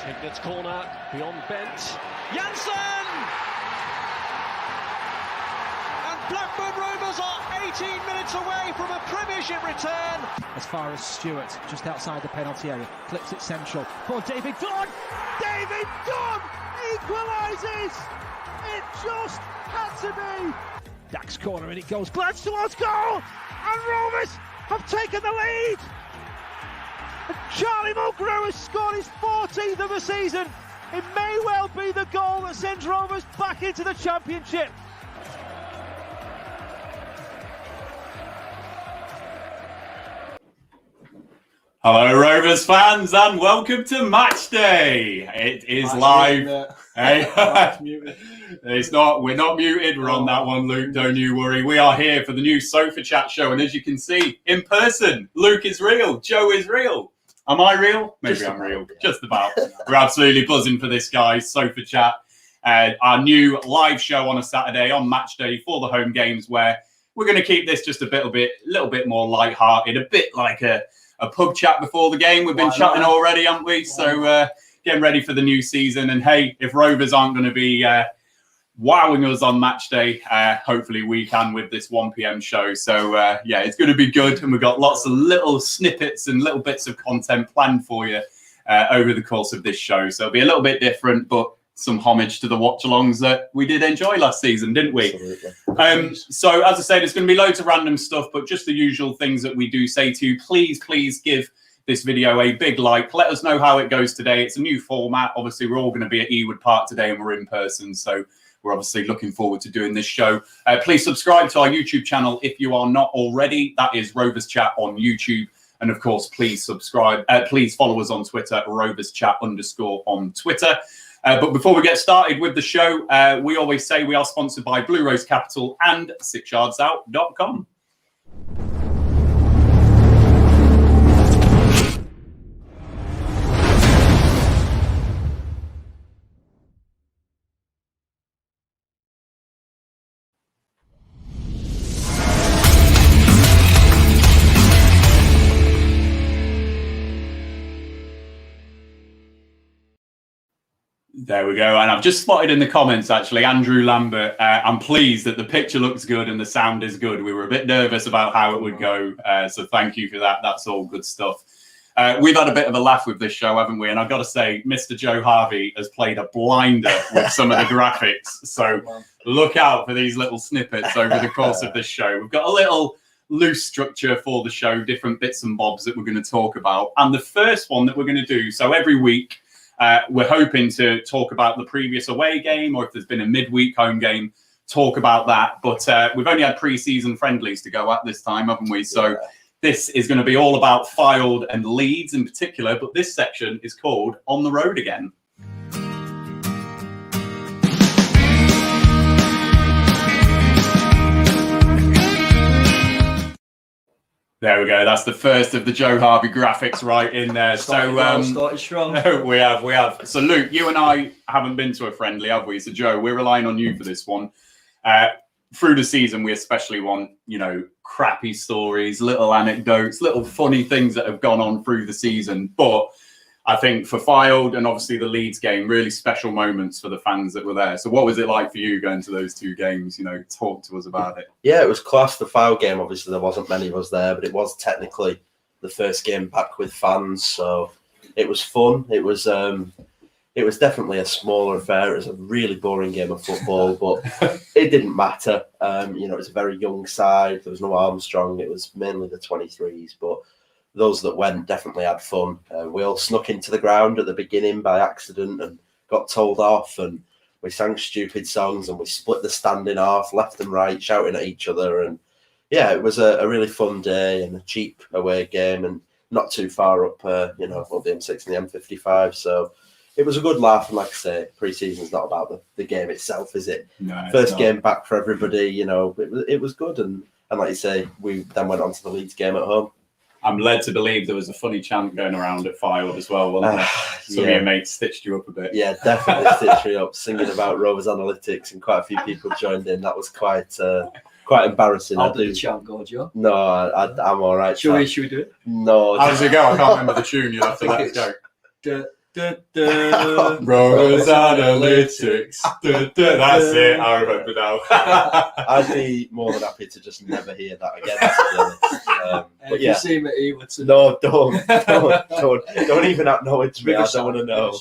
Hignet's corner, beyond Bent. Janssen! And Blackburn Rovers are 18 minutes away from a Premiership return. As far as Stewart, just outside the penalty area, clips it central for David Dunn. David Dunn equalises! It just had to be. Dax corner and it goes, glance towards goal, and Rovers have taken the lead. And Charlie Mulgrew has scored his 14th of the season. It may well be the goal that sends Rovers back into the Championship. Hello Rovers fans and welcome to Match Day. It is live. Hey, it's not. We're not muted. We're on that one, Luke. Don't you worry. We are here for the new Sofa Chat show, and as you can see, in person, Luke is real. Joe is real. Am I real? Maybe I'm real. Just about. We're absolutely buzzing for this, guys. Sofa Chat, our new live show on a Saturday on Match Day for the home games, where we're going to keep this just a little bit more light-hearted, a bit like a pub chat before the game. We've been chatting already, haven't we? So getting ready for the new season. And hey, if Rovers aren't going to be wowing us on Match Day, hopefully we can with this 1 p.m. show. So yeah, it's going to be good. And we've got lots of little snippets and little bits of content planned for you over the course of this show. So it'll be a little bit different, but some homage to the watch-alongs that we did enjoy last season, didn't we? So, as I said, there's going to be loads of random stuff, but just the usual things that we do say to you. Please give this video a big like. Let us know how it goes today. It's a new format. Obviously, we're all going to be at Ewood Park today and we're in person, so we're obviously looking forward to doing this show. Please subscribe to our YouTube channel if you are not already. That is Rovers Chat on YouTube. And, of course, please subscribe. Please follow us on Twitter, @RoversChat_ on Twitter. But before we get started with the show, we always say we are sponsored by Blue Rose Capital and 6yardsout.com. There we go. And I've just spotted in the comments, actually, Andrew Lambert. I'm pleased that the picture looks good and the sound is good. We were a bit nervous about how it would go. So thank you for that. That's all good stuff. We've had a bit of a laugh with this show, haven't we? And I've got to say, Mr. Joe Harvey has played a blinder with some of the graphics. So look out for these little snippets over the course of this show. We've got a little loose structure for the show, different bits and bobs that we're going to talk about. And the first one that we're going to do, so every week, we're hoping to talk about the previous away game, or if there's been a midweek home game, talk about that. But we've only had pre-season friendlies to go at this time, haven't we? So this is going to be all about Fylde and Leeds in particular. But this section is called On the Road Again. There we go. That's the first of the Joe Harvey graphics right in there. Started strong. We have. So Luke, you and I haven't been to a friendly, have we? So Joe, we're relying on you for this one. Through the season, we especially want, crappy stories, little anecdotes, little funny things that have gone on through the season. But I think for Fylde and obviously the Leeds game, really special moments for the fans that were there. So what was it like for you going to those two games? Talk to us about it. Yeah, it was class. The Fylde game, obviously there wasn't many of us there, but it was technically the first game back with fans. So it was fun. It was definitely a smaller affair. It was a really boring game of football, but it didn't matter. It was a very young side. There was no Armstrong. It was mainly the 23s, but those that went definitely had fun. We all snuck into the ground at the beginning by accident and got told off, and we sang stupid songs and we split the stand in half, left and right, shouting at each other. And yeah, it was a really fun day and a cheap away game and not too far up, up the M6 and the M55. So it was a good laugh. And like I say, pre-season's not about the game itself, is it? No, First game back for everybody, it was good. And like you say, we then went on to the Leeds game at home. I'm led to believe there was a funny chant going around at Fylde as well, wasn't there? Some of your mates stitched you up a bit. Yeah, definitely stitched me up, singing about Rovers Analytics, and quite a few people joined in. That was quite embarrassing. I'll do the chant, go, Joe. No, I'm all right. Should we do it? No. How does it go? I can't remember the tune. You'll have to let us go. Rovers Analytics. That's it. I remember now. I'd be more than happy to just never hear that again, to be honest. But yeah. You see me, Ewood. No, don't even acknowledge me. I don't want to know.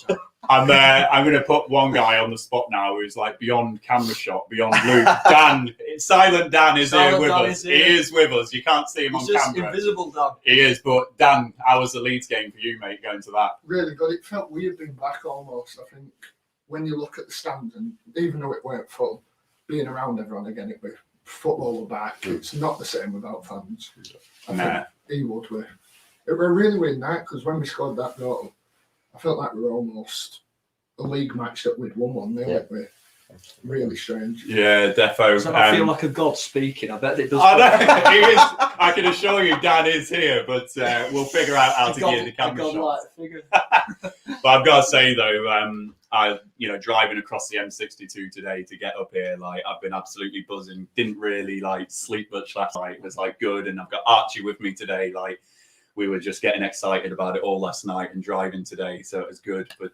I'm going to put one guy on the spot now who's like beyond camera shot, beyond Luke. Dan, Silent Dan is here with us. He is with us. You can't see him on camera. Invisible Dan. He is, but Dan, how was the Leeds game for you, mate, going to that? Really good. It felt weird being back almost. I think when you look at the stands, and even though it weren't full, being around everyone again, it was football were back. It's not the same without fans. I think Ewood were. It was a really weird night because when we scored that goal, I felt like we were almost a league match that we'd won 1-0. It was really strange. Yeah, defo. So I feel like a god speaking. I bet it does. I know. He is, I can assure you Dan is here, but we'll figure out how to get the camera shots. But I've got to say though, I driving across the M62 today to get up here, like I've been absolutely buzzing. Didn't really like sleep much last night. It was like good, and I've got Archie with me today. Like we were just getting excited about it all last night and driving today, so it was good. But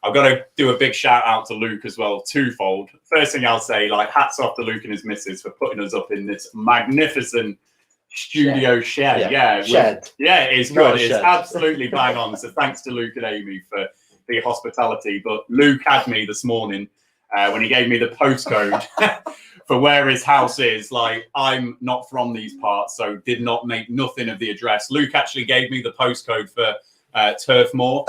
I've got to do a big shout out to Luke as well, twofold. First thing I'll say, like hats off to Luke and his missus for putting us up in this magnificent studio shed. Shed. It is good. It's absolutely bang on. So thanks to Luke and Amy for the hospitality. But Luke had me this morning when he gave me the postcode for where his house is. Like I'm not from these parts, so did not make nothing of the address. Luke actually gave me the postcode for Turf Moor.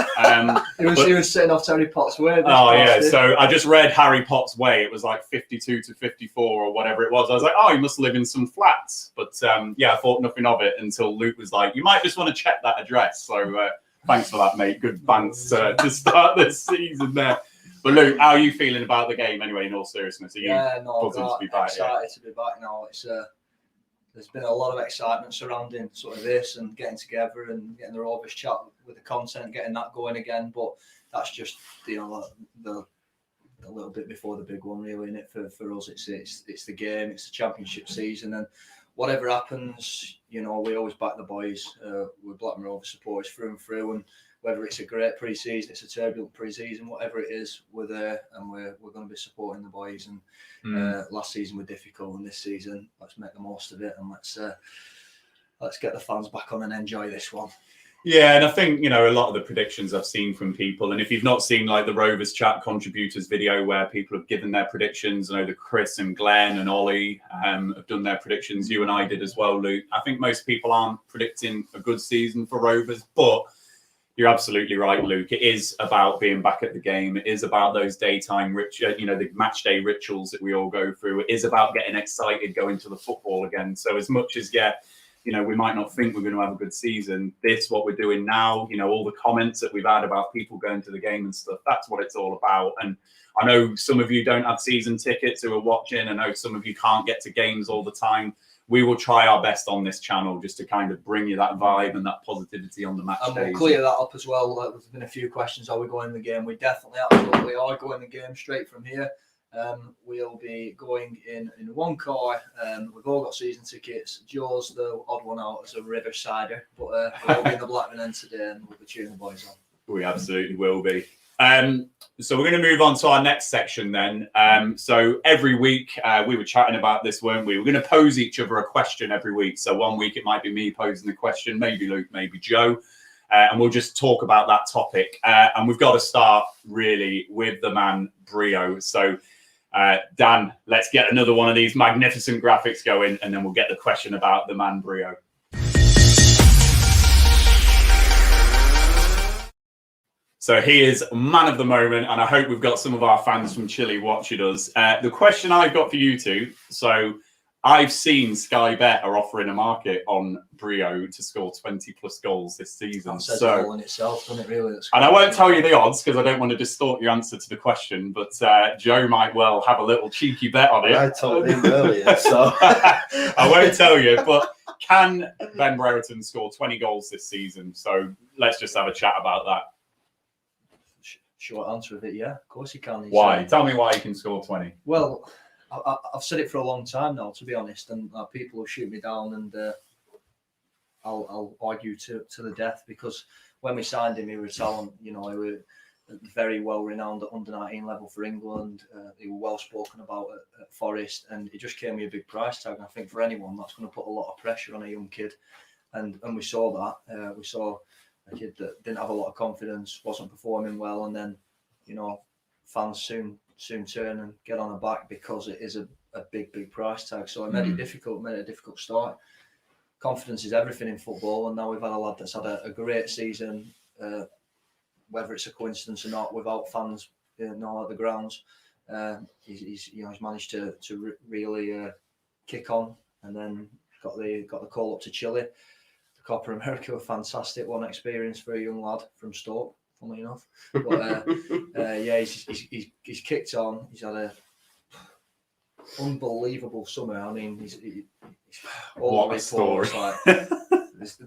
He was sitting off Harry Potts Way. So I just read Harry Potts Way. It was like 52 to 54 or whatever it was. I was like, oh, he must live in some flats. But I thought nothing of it until Luke was like, you might just want to check that address. So thanks for that, mate. Good bands to start this season there. But Luke, how are you feeling about the game anyway, in all seriousness? Are you buzzing to be back? Excited to be back now. It's there's been a lot of excitement surrounding sort of this and getting together and getting the Rovers Chat with the content, getting that going again. But that's just the little bit before the big one, really, isn't it? For us, it's the game, it's the championship season, and whatever happens, we always back the boys. We're Blackburn Rovers supporters through and through, and whether it's a great pre-season, it's a turbulent pre-season, whatever it is, we're there and we're going to be supporting the boys. And last season was difficult, and this season, let's make the most of it and let's get the fans back on and enjoy this one. Yeah, and I think, a lot of the predictions I've seen from people, and if you've not seen like the Rovers Chat contributors video where people have given their predictions, I know that Chris and Glenn and Ollie have done their predictions. You and I did as well, Luke. I think most people aren't predicting a good season for Rovers, but you're absolutely right, Luke. It is about being back at the game. It is about those daytime the match day rituals that we all go through. It is about getting excited going to the football again. So as much as, we might not think we're going to have a good season, this, what we're doing now, all the comments that we've had about people going to the game and stuff, that's what it's all about. And I know some of you don't have season tickets who are watching. I know some of you can't get to games all the time. We will try our best on this channel just to kind of bring you that vibe and that positivity on the match days. And we'll clear that up as well. There's been a few questions. Are we going in the game? We definitely, absolutely are going the game straight from here. We'll be going in one car. We've all got season tickets. Joe's the odd one out as a Riversider, but we'll be in the Blackburn end today and we'll be cheering the boys on. We absolutely will be. So we're going to move on to our next section then. So every week we were chatting about this, weren't we? We're going to pose each other a question every week. So one week it might be me posing the question, maybe Luke, maybe Joe. And we'll just talk about that topic. And we've got to start really with the man Brio. So Dan, let's get another one of these magnificent graphics going, and then we'll get the question about the man Brio. So he is man of the moment, and I hope we've got some of our fans from Chile watching us. The question I've got for you two, so I've seen Sky Bet are offering a market on Brio to score 20 plus goals this season. That says it all in itself, doesn't it, really? And I won't tell you the odds because I don't want to distort your answer to the question, but Joe might well have a little cheeky bet on it. I told him earlier, so I won't tell you, but can Ben Brereton score 20 goals this season? So let's just have a chat about that. Short answer of it, yeah, of course he can. Why? Tell me why he can score 20. Well, I've said it for a long time now, to be honest, and people will shoot me down, and I'll argue to the death, because when we signed him, he was talent. You know, he was very well renowned at under-19 level for England. He was well spoken about at Forest, and it just came with a big price tag. And I think for anyone, that's going to put a lot of pressure on a young kid. And we saw that. We saw a kid that didn't have a lot of confidence, wasn't performing well, and then, you know, fans soon turn and get on her back because it is a big price tag. So it made it difficult, made it a difficult start. Confidence is everything in football, and now we've had a lad that's had a great season. Whether it's a coincidence or not, without fans, at the grounds, he's managed to really kick on, and then got the call up to Chile. The Copa America were fantastic, one experience for a young lad from Stoke, funnily enough. But he's kicked on. He's had a unbelievable summer. I mean, he's all the reports, like,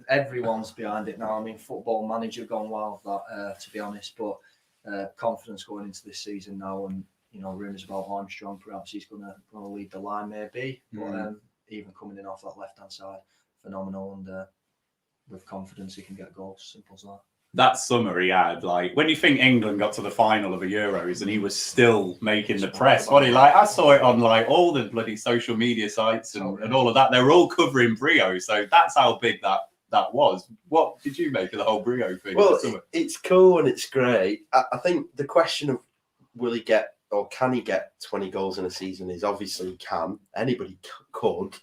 everyone's behind it now. I mean, Football Manager gone wild, that to be honest. But confidence going into this season now, and you know, rumours about Armstrong, perhaps he's going to lead the line, maybe. But even coming in off that left hand side, phenomenal, and with confidence he can get goals. Simple as that. That summer he had, like, when you think England got to the final of the Euros and he was still making the press, what he like, I saw it on like all the bloody social media sites and all of that. They were all covering Brio, so that's how big that was. What did you make of the whole Brio thing? Well, it's cool and it's great. I think the question of will he get or can he get 20 goals in a season is obviously he can. Anybody could.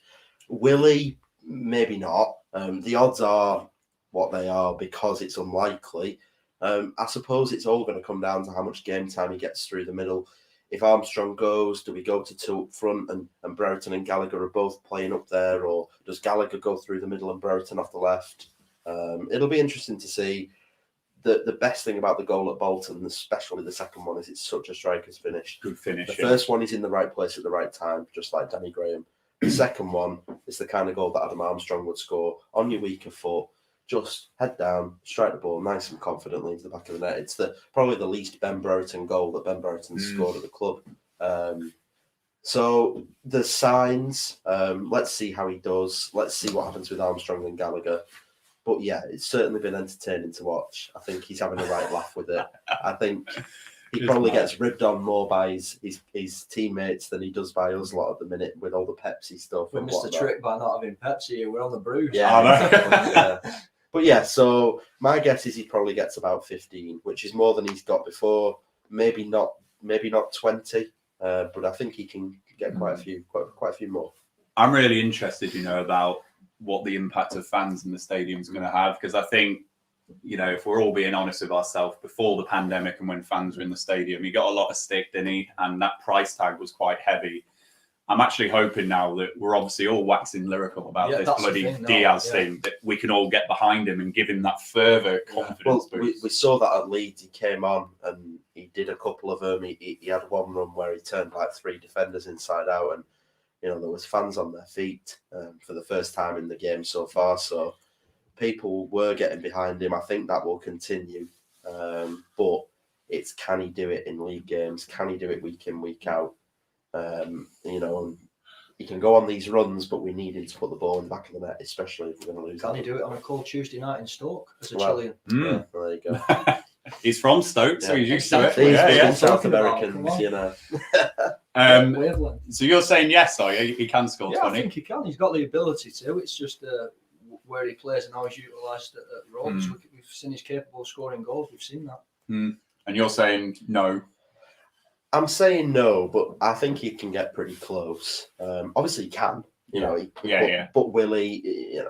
Will he? Maybe not. The odds are what they are because it's unlikely. I suppose it's all going to come down to how much game time he gets through the middle. If Armstrong goes, do we go to two up front and Brereton and Gallagher are both playing up there, or does Gallagher go through the middle and Brereton off the left? It'll be interesting to see. The best thing about the goal at Bolton, especially the second one, is it's such a striker's finish. Good finish. The first one is in the right place at the right time, just like Danny Graham. The second one is the kind of goal that Adam Armstrong would score on your weaker foot. Just head down, strike the ball nice and confidently into the back of the net. It's probably the least Ben Brereton goal that Ben Brereton scored at the club. So the signs, let's see how he does. Let's see what happens with Armstrong and Gallagher. But yeah, it's certainly been entertaining to watch. I think he's having a right laugh with it. I think he probably gets ribbed on more by his teammates than he does by us a lot at the minute with all the Pepsi stuff. We missed a trick by not having Pepsi. We're on the brew. Yeah. But yeah, so my guess is he probably gets about 15, which is more than he's got before. Maybe not 20, but I think he can get quite a few more. I'm really interested, about what the impact of fans in the stadium is going to have, because I think, if we're all being honest with ourselves, before the pandemic and when fans were in the stadium, he got a lot of stick, didn't he? And that price tag was quite heavy. I'm actually hoping now that we're obviously all waxing lyrical about this bloody Díaz thing, that we can all get behind him and give him that further confidence boost. We saw that at Leeds. He came on and he did a couple of them. He had one run where he turned like 3 defenders inside out, and there was fans on their feet for the first time in the game so far. So people were getting behind him. I think that will continue. But it's, can he do it in league games? Can he do it week in, week out? He can go on these runs, but we need him to put the ball in the back of the net, especially if we're going to lose. Can he do it on a cold Tuesday night in Stoke as a Chilean? Yeah, there you go. He's from Stoke, so he's used to it. These South Americans, So you're saying yes, are you? He can score 20? I think he can. He's got the ability to. It's just where he plays and how he's utilised at Rovers. We've seen he's capable of scoring goals. We've seen that. And you're saying no? I'm saying no, but I think he can get pretty close. Obviously, he can. But will he?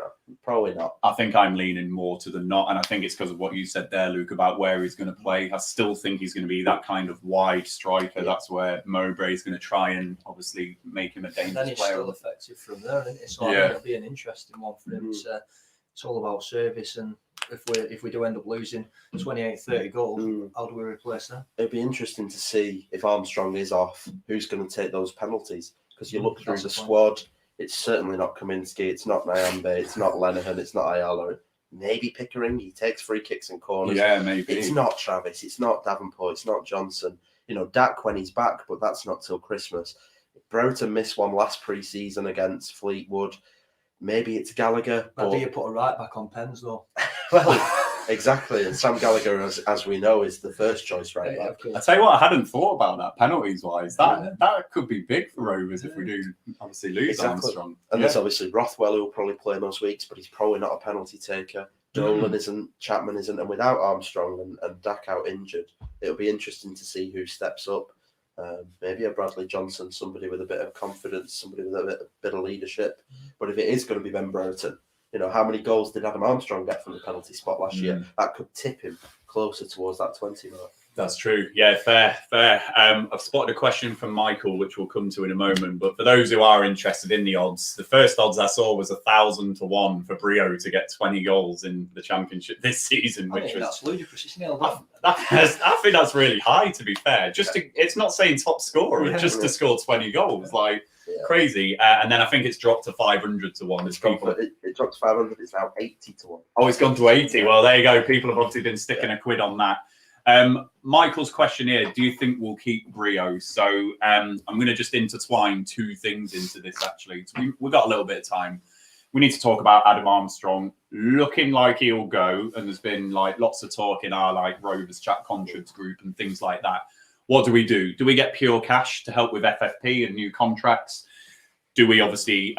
Probably not. I think I'm leaning more to the not, and I think it's because of what you said there, Luke, about where he's going to play. I still think he's going to be that kind of wide striker. Yeah. That's where Mowbray is going to try and obviously make him a dangerous player. And then he's still effective from there, isn't it? So I think it'll be an interesting one for him. It's all about service, and if we do end up losing 28, 30 goals, how do we replace that? It'd be interesting to see if Armstrong is off, who's going to take those penalties. Because you look through the squad, it's certainly not Kaminsky, it's not Nyambe, it's not Lenihan, it's not Ayala. Maybe Pickering, he takes free kicks and corners. Yeah, maybe. It's not Travis, it's not Davenport, it's not Johnson. Dak when he's back, but that's not till Christmas. Brereton missed one last pre-season against Fleetwood. Maybe it's Gallagher. But do you put a right back on Pens though? Well, Exactly, and Sam Gallagher, as we know, is the first choice right back. I tell you what, I hadn't thought about that penalties wise. That could be big for Rovers if we do obviously lose Armstrong. And there's obviously Rothwell, who will probably play most weeks, but he's probably not a penalty taker. Dolan isn't, Chapman isn't, and without Armstrong and Dak out injured, it'll be interesting to see who steps up. Maybe a Bradley Johnson, somebody with a bit of confidence, somebody with a bit of leadership. But if it is going to be Ben Brereton, how many goals did Adam Armstrong get from the penalty spot last year? That could tip him closer towards that 20 mark. That's true. Yeah, fair. I've spotted a question from Michael, which we'll come to in a moment. But for those who are interested in the odds, the first odds I saw was 1,000 to 1 for Brio to get 20 goals in the Championship this season, that's ludicrous. It's nailed on. I think that's really high, to be fair. It's not saying top scorer, just to score 20 goals, crazy. And then I think it's dropped to 500 to 1. It dropped to 500. It's now 80 to 1. Oh, it's gone to 80. Well, there you go. People have obviously been sticking a quid on that. Michael's question here, do you think we'll keep Brio? So I'm going to just intertwine two things into this, actually. So we've got a little bit of time. We need to talk about Adam Armstrong looking like he'll go, and there's been lots of talk in our Rovers Chat Contracts group and things like that. What do we do? Do we get pure cash to help with FFP and new contracts? Do we obviously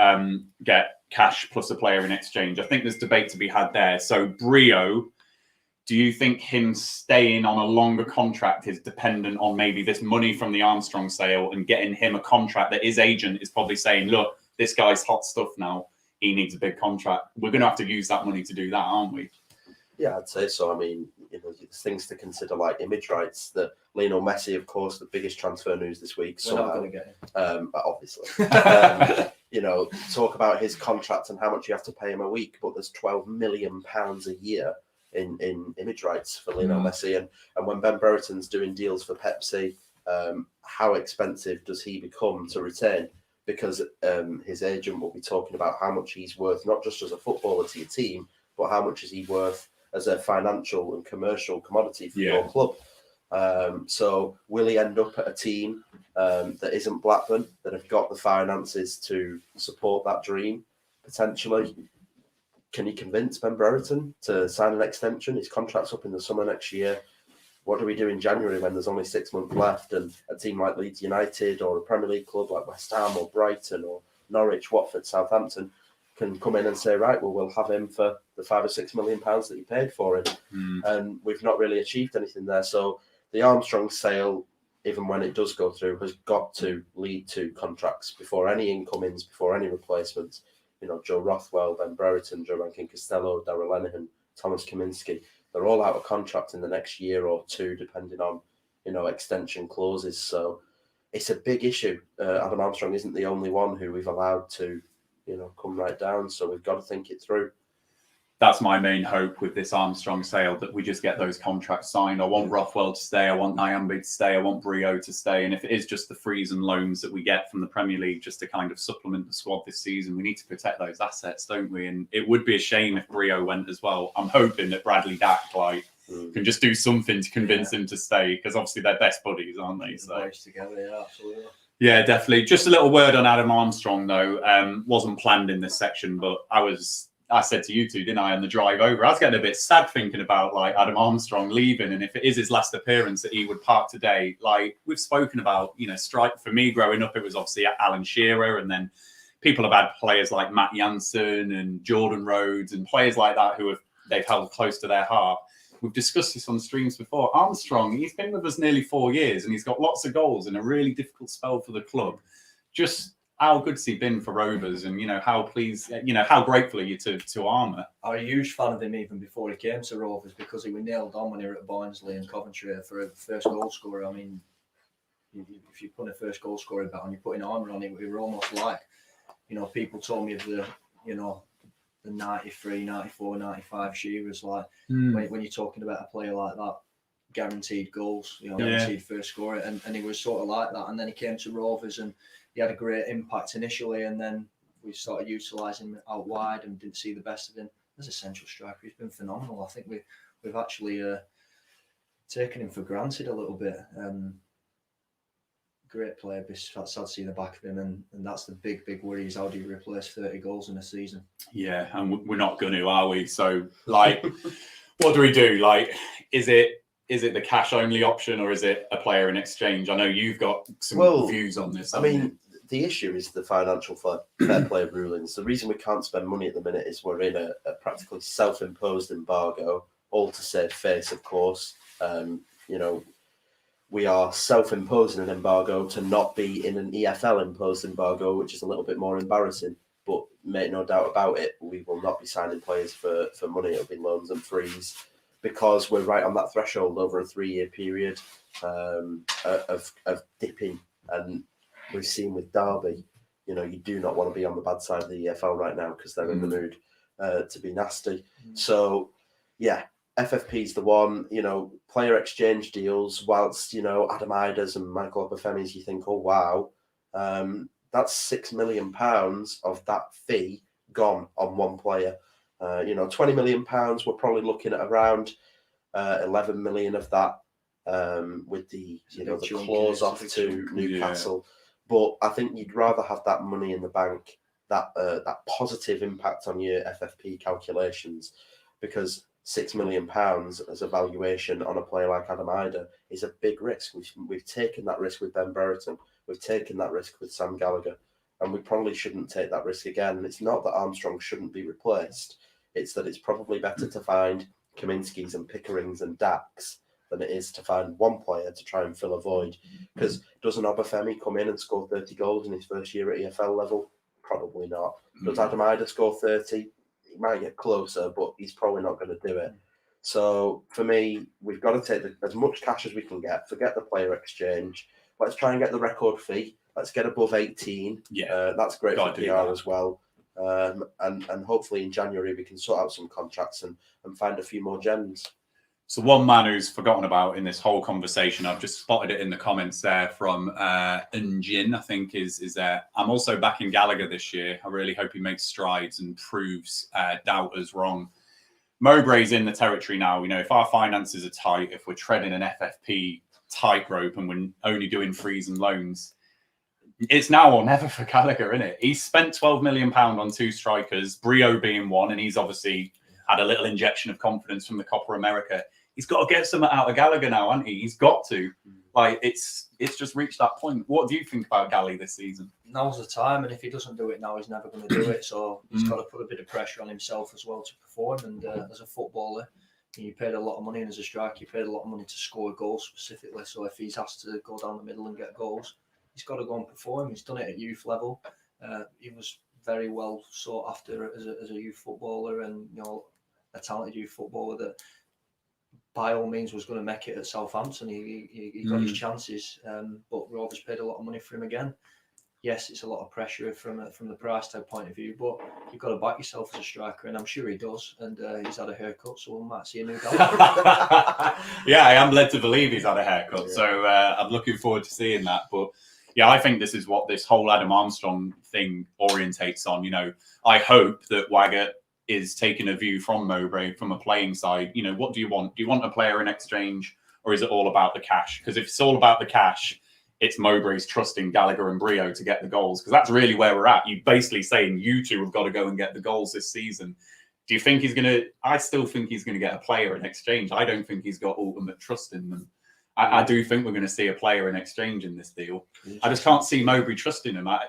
get cash plus a player in exchange? I think there's debate to be had there. So Brio, do you think him staying on a longer contract is dependent on maybe this money from the Armstrong sale and getting him a contract that his agent is probably saying, look, this guy's hot stuff now. He needs a big contract. We're going to have to use that money to do that, aren't we? Yeah, I'd say so. I mean, there's things to consider like image rights. That Lionel Messi, of course, the biggest transfer news this week. We're not going to get him. Obviously. Talk about his contract and how much you have to pay him a week, but there's £12 million a year in image rights for Lionel Messi. And when Ben Brereton's doing deals for Pepsi, how expensive does he become to retain? Because his agent will be talking about how much he's worth, not just as a footballer to your team, but how much is he worth as a financial and commercial commodity for your club. So will he end up at a team that isn't Blackburn, that have got the finances to support that dream, potentially? Can he convince Ben Brereton to sign an extension? His contract's up in the summer next year. What do we do in January when there's only 6 months left and a team like Leeds United or a Premier League club like West Ham or Brighton or Norwich, Watford, Southampton can come in and say, right, well, we'll have him for the £5 or £6 million that you paid for him. And we've not really achieved anything there. So the Armstrong sale, even when it does go through, has got to lead to contracts before any incomings, before any replacements. Joe Rothwell, Ben Brereton, Joe Rankin-Costello, Darrell Lenihan, Thomas Kaminski, they're all out of contract in the next year or two, depending on, extension clauses. So it's a big issue. Adam Armstrong isn't the only one who we've allowed to, come right down. So we've got to think it through. That's my main hope with this Armstrong sale, that we just get those contracts signed. I want Rothwell to stay. I want Nyambe to stay. I want Brio to stay. And if it is just the frees and loans that we get from the Premier League just to kind of supplement the squad this season, we need to protect those assets, don't we? And it would be a shame if Brio went as well. I'm hoping that Bradley Dak can just do something to convince him to stay, because obviously they're best buddies, aren't they? So together, yeah, absolutely. Yeah, definitely. Just a little word on Adam Armstrong, though. Wasn't planned in this section, but I said to you two, didn't I, on the drive over, I was getting a bit sad thinking about Adam Armstrong leaving, and if it is his last appearance at Ewood Park today, we've spoken about, strike. For me growing up, it was obviously Alan Shearer, and then people have had players like Matt Jansen and Jordan Rhodes and players like that who they've held close to their heart. We've discussed this on streams before. Armstrong, he's been with us nearly 4 years, and he's got lots of goals in a really difficult spell for the club. Just how good's he been for Rovers, and how pleased, how grateful are you to Armour? I was a huge fan of him even before he came to Rovers, because he was nailed on when he was at Barnsley and Coventry for a first goal scorer. I mean, if you put a first goal scorer bet on, you put an Armour on it, we were almost like, people told me of the 93, 94, 95 Shearers, when you're talking about a player like that, guaranteed goals, guaranteed first scorer, and he was sort of like that. And then he came to Rovers and he had a great impact initially, and then we started utilising him out wide and didn't see the best of him as a central striker. He's been phenomenal. I think we've actually taken him for granted a little bit. Great player, but sad to see the back of him, and that's the big worry, is how do you replace 30 goals in a season? Yeah, and we're not going to, are we? So What do we do? Like, is it the cash only option, or is it a player in exchange? I know you've got some views on this. I mean, the issue is the financial fair play rulings. The reason we can't spend money at the minute is we're in a practically self-imposed embargo, all to save face, of course. You know, we are self-imposing an embargo to not be in an EFL-imposed embargo, which is a little bit more embarrassing. But make no doubt about it, we will not be signing players for money. It'll be loans and frees, because we're right on that threshold over a 3-year period of dipping. And we've seen with Derby, you know, you do not want to be on the bad side of the EFL right now because they're in the mood to be nasty. So, yeah, FFP's the one. You know, player exchange deals, whilst, you know, Adam Iders and Michael Obafemi's, you think, oh, wow, that's £6 million of that fee gone on one player. You know, £20 million, we're probably looking at around 11 million of that with the, you know, the clause off to Newcastle. But I think you'd rather have that money in the bank, that positive impact on your FFP calculations, because £6 million as a valuation on a player like Adam Ider is a big risk. We've taken that risk with Ben Brereton. We've taken that risk with Sam Gallagher, and we probably shouldn't take that risk again. And it's not that Armstrong shouldn't be replaced. It's that it's probably better to find Kaminskis and Pickerings and Dacks than it is to find one player to try and fill a void. Because doesn't Obafemi come in and score 30 goals in his first year at EFL level? Probably not. Does Adam Ider score 30? He might get closer, but he's probably not going to do it. So for me, we've got to take as much cash as we can get. Forget the player exchange. Let's try and get the record fee. Let's get above 18. Yeah, that's great for PR as well. And hopefully in January we can sort out some contracts and find a few more gems. So one man who's forgotten about in this whole conversation, I've just spotted it in the comments there from Unjin, I think is there. I'm also backing Gallagher this year. I really hope he makes strides and proves doubters wrong. Mowbray's in the territory now. You know, if our finances are tight, if we're treading an FFP tightrope and we're only doing frees and loans, it's now or never for Gallagher, isn't it? He's spent £12 million on 2 strikers, Brio being one, and he's obviously had a little injection of confidence from the Copa America. He's got to get something out of Gallagher now, hasn't he? He's got to. Like, it's just reached that point. What do you think about Gally this season? Now's the time, and if he doesn't do it now, he's never going to do it. So he's got to put a bit of pressure on himself as well to perform. And as a footballer, you paid a lot of money, and as a striker, you paid a lot of money to score goals specifically. So if he's asked to go down the middle and get goals, he's got to go and perform. He's done it at youth level. He was very well sought after as a youth footballer, and, you know, a talented youth footballer that by all means was going to make it at Southampton. He got his chances, but Rovers paid a lot of money for him again. Yes, it's a lot of pressure from the price tag point of view, but you've got to back yourself as a striker, and I'm sure he does. And he's had a haircut, so we might see a new guy. Yeah, I am led to believe he's had a haircut, so I'm looking forward to seeing that. But yeah, I think this is what this whole Adam Armstrong thing orientates on. You know, I hope that Wagger is taking a view from Mowbray, from a playing side. You know, what do you want? Do you want a player in exchange, or is it all about the cash? Because if it's all about the cash, it's Mowbray's trusting Gallagher and Brio to get the goals, because that's really where we're at. You're basically saying you two have got to go and get the goals this season. Do you think he's going to... I still think he's going to get a player in exchange. I don't think he's got ultimate trust in them. I do think we're going to see a player in exchange in this deal. I just can't see Mowbray trusting him. I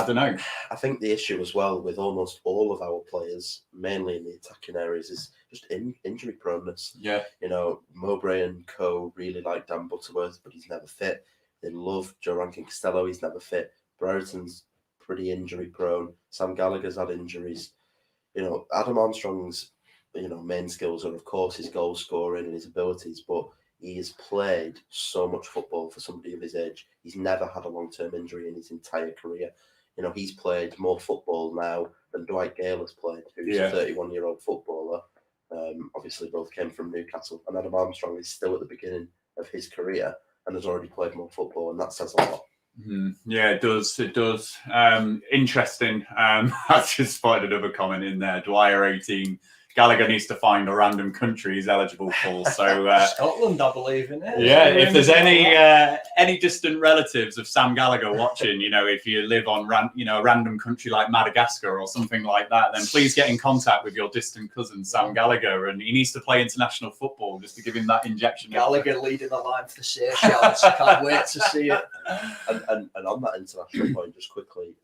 don't know. I think the issue as well with almost all of our players, mainly in the attacking areas, is just injury proneness. Yeah. You know, Mowbray and co really like Dan Butterworth, but he's never fit. They love Joe Rankin-Costello, he's never fit. Brereton's pretty injury prone. Sam Gallagher's had injuries. You know, Adam Armstrong's, you know, main skills are, of course, his goal scoring and his abilities, but he has played so much football for somebody of his age. He's never had a long-term injury in his entire career. You know, he's played more football now than Dwight Gale has played, who's a 31-year-old footballer. Obviously, both came from Newcastle. And Adam Armstrong is still at the beginning of his career and has already played more football, and that says a lot. Yeah, it does. It does. Interesting. I just spotted another comment in there. Dwyer 18, Gallagher needs to find a random country he's eligible for. So Scotland, I believe, in it. Yeah, if there's any distant relatives of Sam Gallagher watching, if you live on a random country like Madagascar or something like that, then please get in contact with your distant cousin Sam Gallagher, and he needs to play international football just to give him that injection. Gallagher leading the line for the Seychelles. I can't wait to see it. And on that international point, just quickly,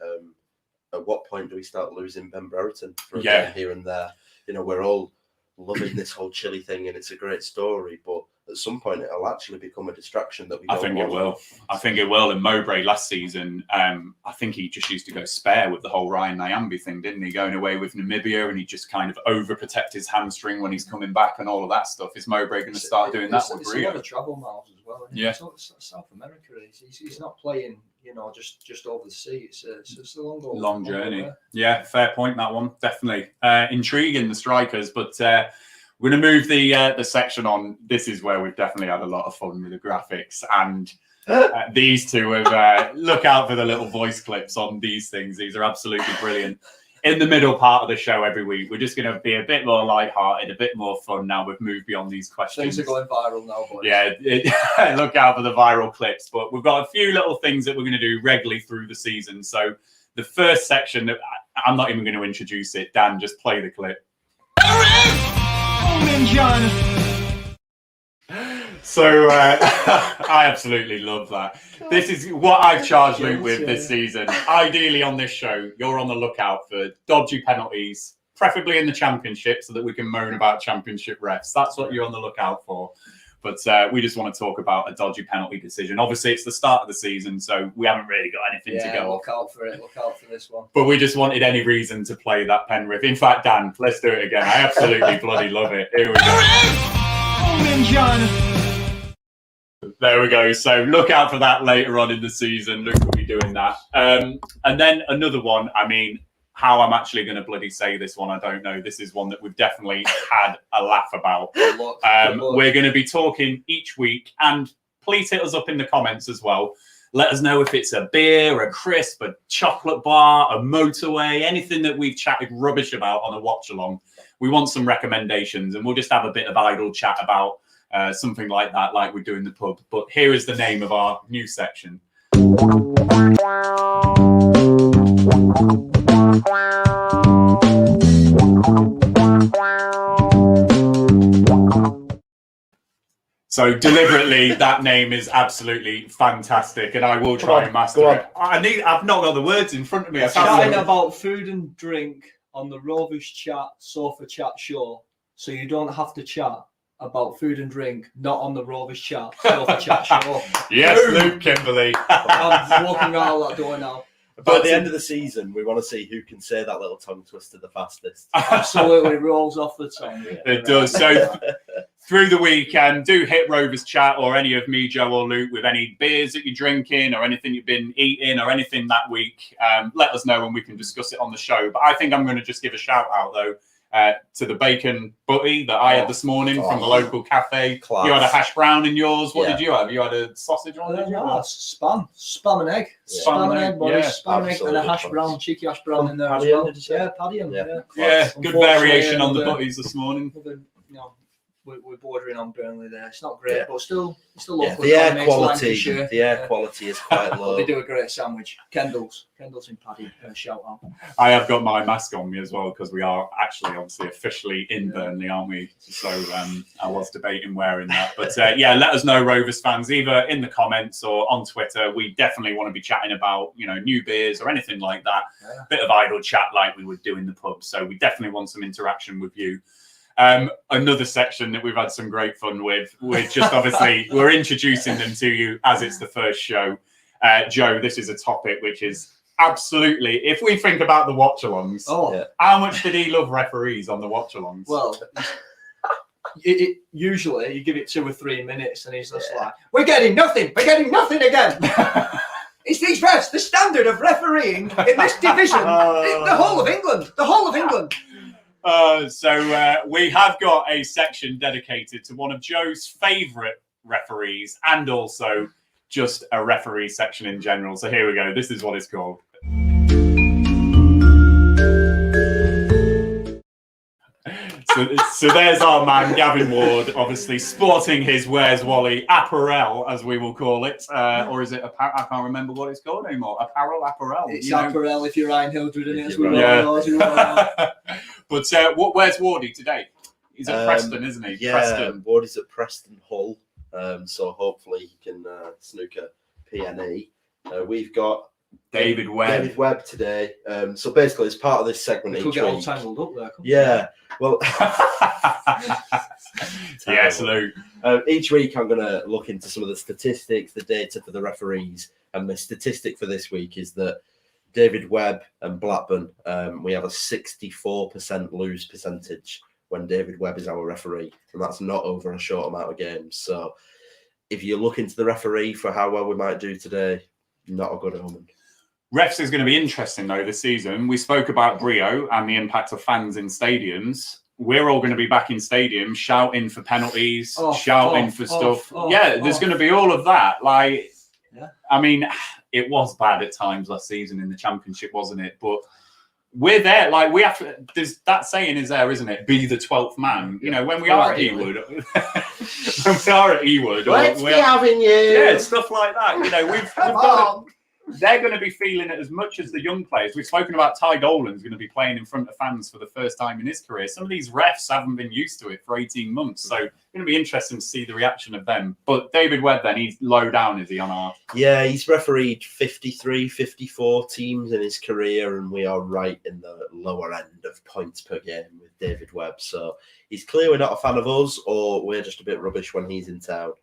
at what point do we start losing Ben Brereton for a game here and there? We're all loving this whole Chile thing, and it's a great story, but at some point it'll actually become a distraction that we don't want. I think it will. In Mowbray last season, I think he just used to go spare with the whole Ryan Nyambe thing, didn't he? Going away with Namibia, and he just kind of overprotect his hamstring when he's coming back and all of that stuff. Is Mowbray going to start doing that with It's Rio? a lot of travel miles as well. Yeah. South America, he's not playing, just over the sea. It's a long journey. Yeah, fair point, that one. Definitely. Intriguing, the strikers, but we're going to move the section on. This is where we've definitely had a lot of fun with the graphics, and these two have look out for the little voice clips on these things. These are absolutely brilliant. In the middle part of the show every week, we're just going to be a bit more lighthearted, a bit more fun now. We've moved beyond these questions. Things are going viral now, boys. Yeah, look out for the viral clips. But we've got a few little things that we're going to do regularly through the season. So the first section, I'm not even going to introduce it. Dan, just play the clip. So I absolutely love that. This is what I've charged Luke with this season. Ideally on this show, you're on the lookout for dodgy penalties, preferably in the championship, so that we can moan about championship refs. That's what you're on the lookout for. But we just want to talk about a dodgy penalty decision. Obviously, it's the start of the season, so we haven't really got anything to go look out for it. Look out for this one. But we just wanted any reason to play that pen riff. In fact, Dan, let's do it again. I absolutely bloody love it. Here we go. There we go. So look out for that later on in the season. Luke will be doing that. And then another one, how I'm actually going to bloody say this one, I don't know. This is one that we've definitely had a laugh about. We're going to be talking each week, and please hit us up in the comments as well. Let us know if it's a beer, a crisp, a chocolate bar, a motorway, anything that we've chatted rubbish about on a watch along. We want some recommendations, and we'll just have a bit of idle chat about something like that, like we do in the pub. But here is the name of our new section. So deliberately, that name is absolutely fantastic, and I will try and master it. I've not got the words in front of me. Chatting about food and drink on the Rovers Chat Sofa Chat show, so you don't have to chat about food and drink, not on the Rovers Chat Sofa Chat show. Yes, Luke Kimberley. I'm walking out that door now. But at the end of the season, we want to see who can say that little tongue twister the fastest. Absolutely, rolls off the tongue. It does. So through the week, do hit Rovers Chat or any of me, Joe or Luke, with any beers that you're drinking or anything you've been eating or anything that week. Let us know and we can discuss it on the show. But I think I'm going to just give a shout out, though, to the bacon butty that I had this morning from the local cafe. Class. You had a hash brown in yours. What did you have? You had a sausage on it? Spam and egg. Spam and egg, boys. Spam and egg and a hash brown, cheeky hash brown in there as well. Yeah, paddy. Yeah, good variation on the butties this morning. We're bordering on Burnley there. It's not great, but still local. The air quality is quite low. They do a great sandwich. Kendall's in Paddy. Shout out. I have got my mask on me as well because we are actually obviously officially in Burnley, aren't we? So I was debating wearing that, but let us know, Rovers fans, either in the comments or on Twitter. We definitely want to be chatting about new beers or anything like that. Yeah. Bit of idle chat like we would do in the pub. So we definitely want some interaction with you. Another section that we've had some great fun with. We're just obviously we're introducing them to you as it's the first show. Joe, this is a topic which is absolutely, if we think about the watch-alongs, how much did he love referees on the watch-alongs? Well, usually you give it 2 or 3 minutes and he's just like, we're getting nothing again. It's these refs, the standard of refereeing in this division, the whole of England. So we have got a section dedicated to one of Joe's favourite referees and also just a referee section in general. So here we go. This is what it's called. So there's our man, Gavin Ward, obviously sporting his Where's Wally apparel, as we will call it. Or is it, I can't remember what it's called anymore. Apparel. It's apparel if you're Ryan Hildred in it. But where's Wardy today? He's at Preston, isn't he? Yeah, Preston. Wardy's at Preston Hull. So hopefully he can snook a PNE. We've got David Webb today. So basically, as part of this segment, we could get all tangled up there. Yeah. Well, yes, Luke. Each week, I'm going to look into some of the statistics, the data for the referees, and the statistic for this week is that David Webb and Blackburn, we have a 64% lose percentage when David Webb is our referee, and that's not over a short amount of games. So, if you look into the referee for how well we might do today, not a good omen. Refs is going to be interesting, though, this season. We spoke about Brio and the impact of fans in stadiums. We're all going to be back in stadiums shouting for penalties, shouting for stuff. There's going to be all of that. I mean, it was bad at times last season in the Championship, wasn't it? But we're there. We have to. There's that saying is there, isn't it? Be the 12th man. You know, when we are at Ewood, let's be having you. Yeah, stuff like that. You know, we've got. They're going to be feeling it as much as the young players. We've spoken about Ty Dolan's going to be playing in front of fans for the first time in his career. Some of these refs haven't been used to it for 18 months. So it's going to be interesting to see the reaction of them. But David Webb, then, he's low down, is he, on our... Yeah, he's refereed 53, 54 teams in his career, and we are right in the lower end of points per game with David Webb. So he's clearly not a fan of us, or we're just a bit rubbish when he's in town.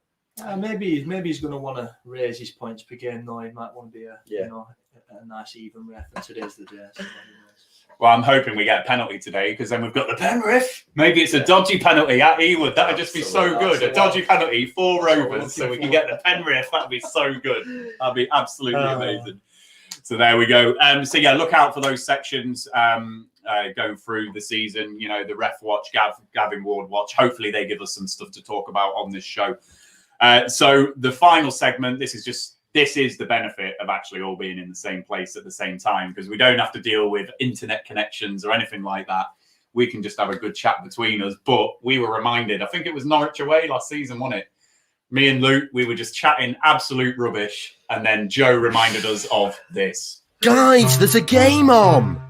Maybe he's going to want to raise his points per game, though. He might want to be a nice even ref, and today's the day. So well, I'm hoping we get a penalty today, because then we've got the pen ref. Maybe it's a dodgy penalty at Ewood. That would just be so good. A dodgy penalty for Rovers, so we can get the pen ref. That'd be so good. That'd be absolutely amazing. So there we go. Look out for those sections going through the season. You know, the ref watch, Gavin Ward watch. Hopefully they give us some stuff to talk about on this show. So the final segment, this is the benefit of actually all being in the same place at the same time, because we don't have to deal with internet connections or anything like that. We can just have a good chat between us. But we were reminded, I think it was Norwich away last season, wasn't it? Me and Luke, we were just chatting absolute rubbish. And then Joe reminded us of this. Guys, there's a game on.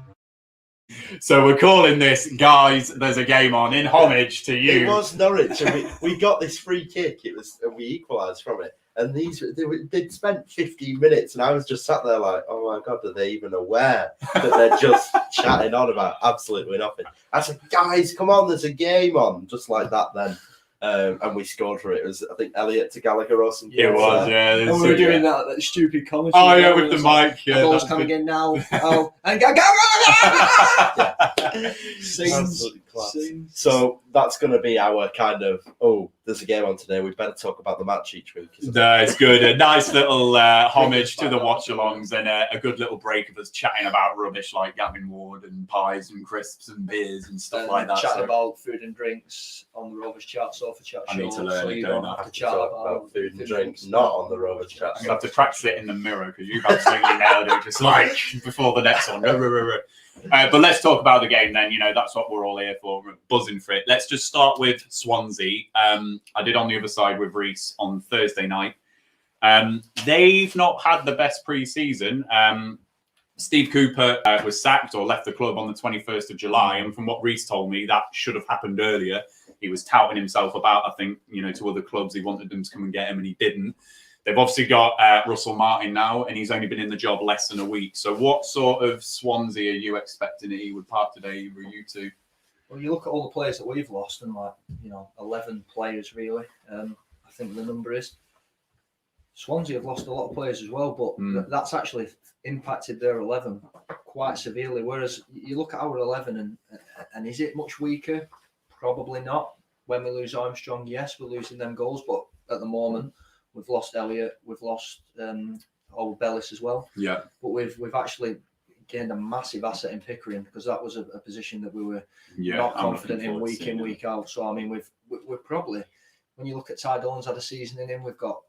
So we're calling this, guys, there's a game on, in homage to you. It was Norwich, and we got this free kick. We equalised from it. And they'd spent 15 minutes, and I was just sat there like, oh my God, are they even aware that they're just chatting on about absolutely nothing? I said, guys, come on, there's a game on. Just like that then. And we scored for it. It was, I think, Elliot to Gallagher or something. It was, yeah. And we were doing that stupid commentary. Oh, yeah, with the mic. Yeah, the ball's coming in now. Oh, and go! Absolutely class. So that's going to be our kind of, there's a game on today. We better talk about the match each week. No, it's good. A nice little homage to the watch-alongs, and a good little break of us chatting about rubbish like Gavin Ward and pies and crisps and beers and stuff like that. Chatting about food and drinks on the Rovers Chat, Sofa Chat show. I need to learn so it, you don't don't I? have to chat about food and drinks, not on the Rovers Chat. I'm going to have to practice it in the mirror, because you've absolutely nailed it, just like before the next one. But let's talk about the game then. You know, that's what we're all here for. We're buzzing for it. Let's just start with Swansea. I did on the other side with Reese on Thursday night. They've not had the best pre-season. Steve Cooper was sacked or left the club on the 21st of July. And from what Reese told me, that should have happened earlier. He was touting himself about, I think, to other clubs. He wanted them to come and get him, and he didn't. They've obviously got Russell Martin now, and he's only been in the job less than a week. So what sort of Swansea are you expecting at Ewood Park today, for you two? Well, you look at all the players that we've lost, and 11 players really. I think the number is. Swansea have lost a lot of players as well, but that's actually impacted their 11 quite severely. Whereas you look at our 11, and is it much weaker? Probably not. When we lose Armstrong, yes, we're losing them goals, but at the moment, we've lost Elliot, we've lost Bellis as well. Yeah. But we've actually gained a massive asset in Pickering, because that was a position that we were not confident in week out. So I mean, we're probably, when you look at Ty Dolan's had a season in him, we've got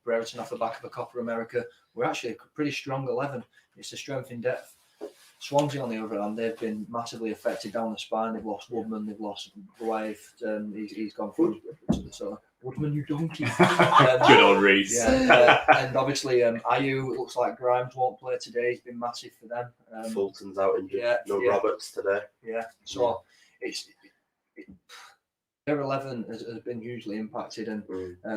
Brereton off the back of a Copper America. We're actually a pretty strong 11. It's a strength in depth. Swansea, on the other hand, they've been massively affected down the spine. They've lost Woodman, they've lost Blythe. He's gone from sort of Woodman, you donkey. Good old Reece. Yeah, and obviously Ayew, it looks like Grimes won't play today. He's been massive for them. Fulton's out injured. No Roberts today. Yeah, so their 11 has been hugely impacted, and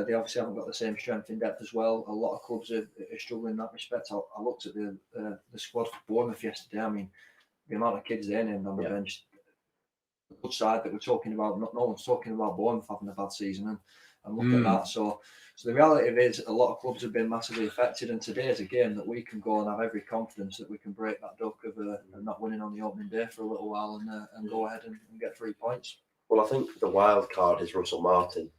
they obviously haven't got the same strength in depth as well. A lot of clubs are struggling in that respect. I looked at the squad for Bournemouth yesterday. I mean, the amount of kids they named on the bench. The good side that we're talking about, no one's talking about Bournemouth having a bad season, and look at that. So the reality of it is, a lot of clubs have been massively affected, and today is a game that we can go and have every confidence that we can break that duck of not winning on the opening day for a little while and go ahead and get 3 points. Well, I think the wild card is Russell Martin.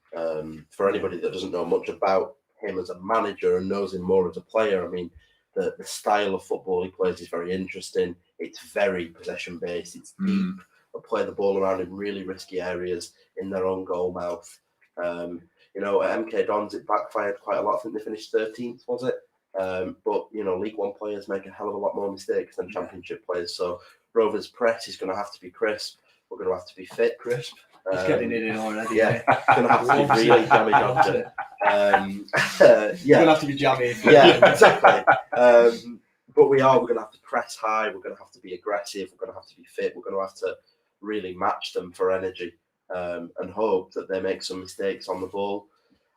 For anybody that doesn't know much about him as a manager and knows him more as a player, I mean, the style of football he plays is very interesting. It's very possession-based. It's deep. They play the ball around in really risky areas in their own goal mouth. You know, at MK Dons, it backfired quite a lot. I think they finished 13th, was it? But, you know, League One players make a hell of a lot more mistakes than Championship players. So Rovers' press is going to have to be crisp. We're going to have to be fit. Crisp. He's getting it in already. Yeah, going to have to be really jammy jobbed. You're going to have to be jammy. Yeah, exactly. But we're going to have to press high. We're going to have to be aggressive. We're going to have to be fit. We're going to have to really match them for energy and hope that they make some mistakes on the ball.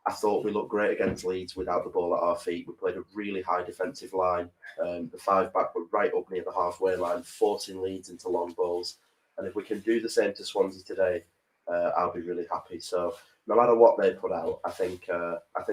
I thought we looked great against Leeds without the ball at our feet. We played a really high defensive line. The 5-back were right up near the halfway line, forcing Leeds into long balls. And if we can do the same to Swansea today, I'll be really happy. So no matter what they put out, I think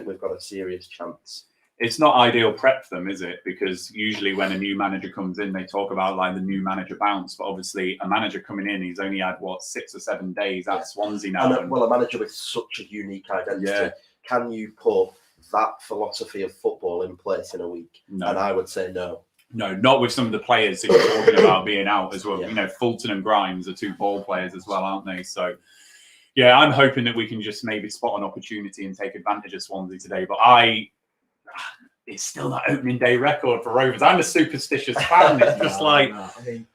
we've got a serious chance. It's not ideal prep for them, is it? Because usually when a new manager comes in, they talk about like the new manager bounce. But obviously, a manager coming in, he's only had 6 or 7 days at Swansea now. And a manager with such a unique identity. Yeah. Can you put that philosophy of football in place in a week? No. And I would say no. No, not with some of the players that you're talking about being out as well. Yeah. You know, Fulton and Grimes are 2 ball players as well, aren't they? So, yeah, I'm hoping that we can just maybe spot an opportunity and take advantage of Swansea today. But it's still that opening day record for Rovers. I'm a superstitious fan. It's just I mean,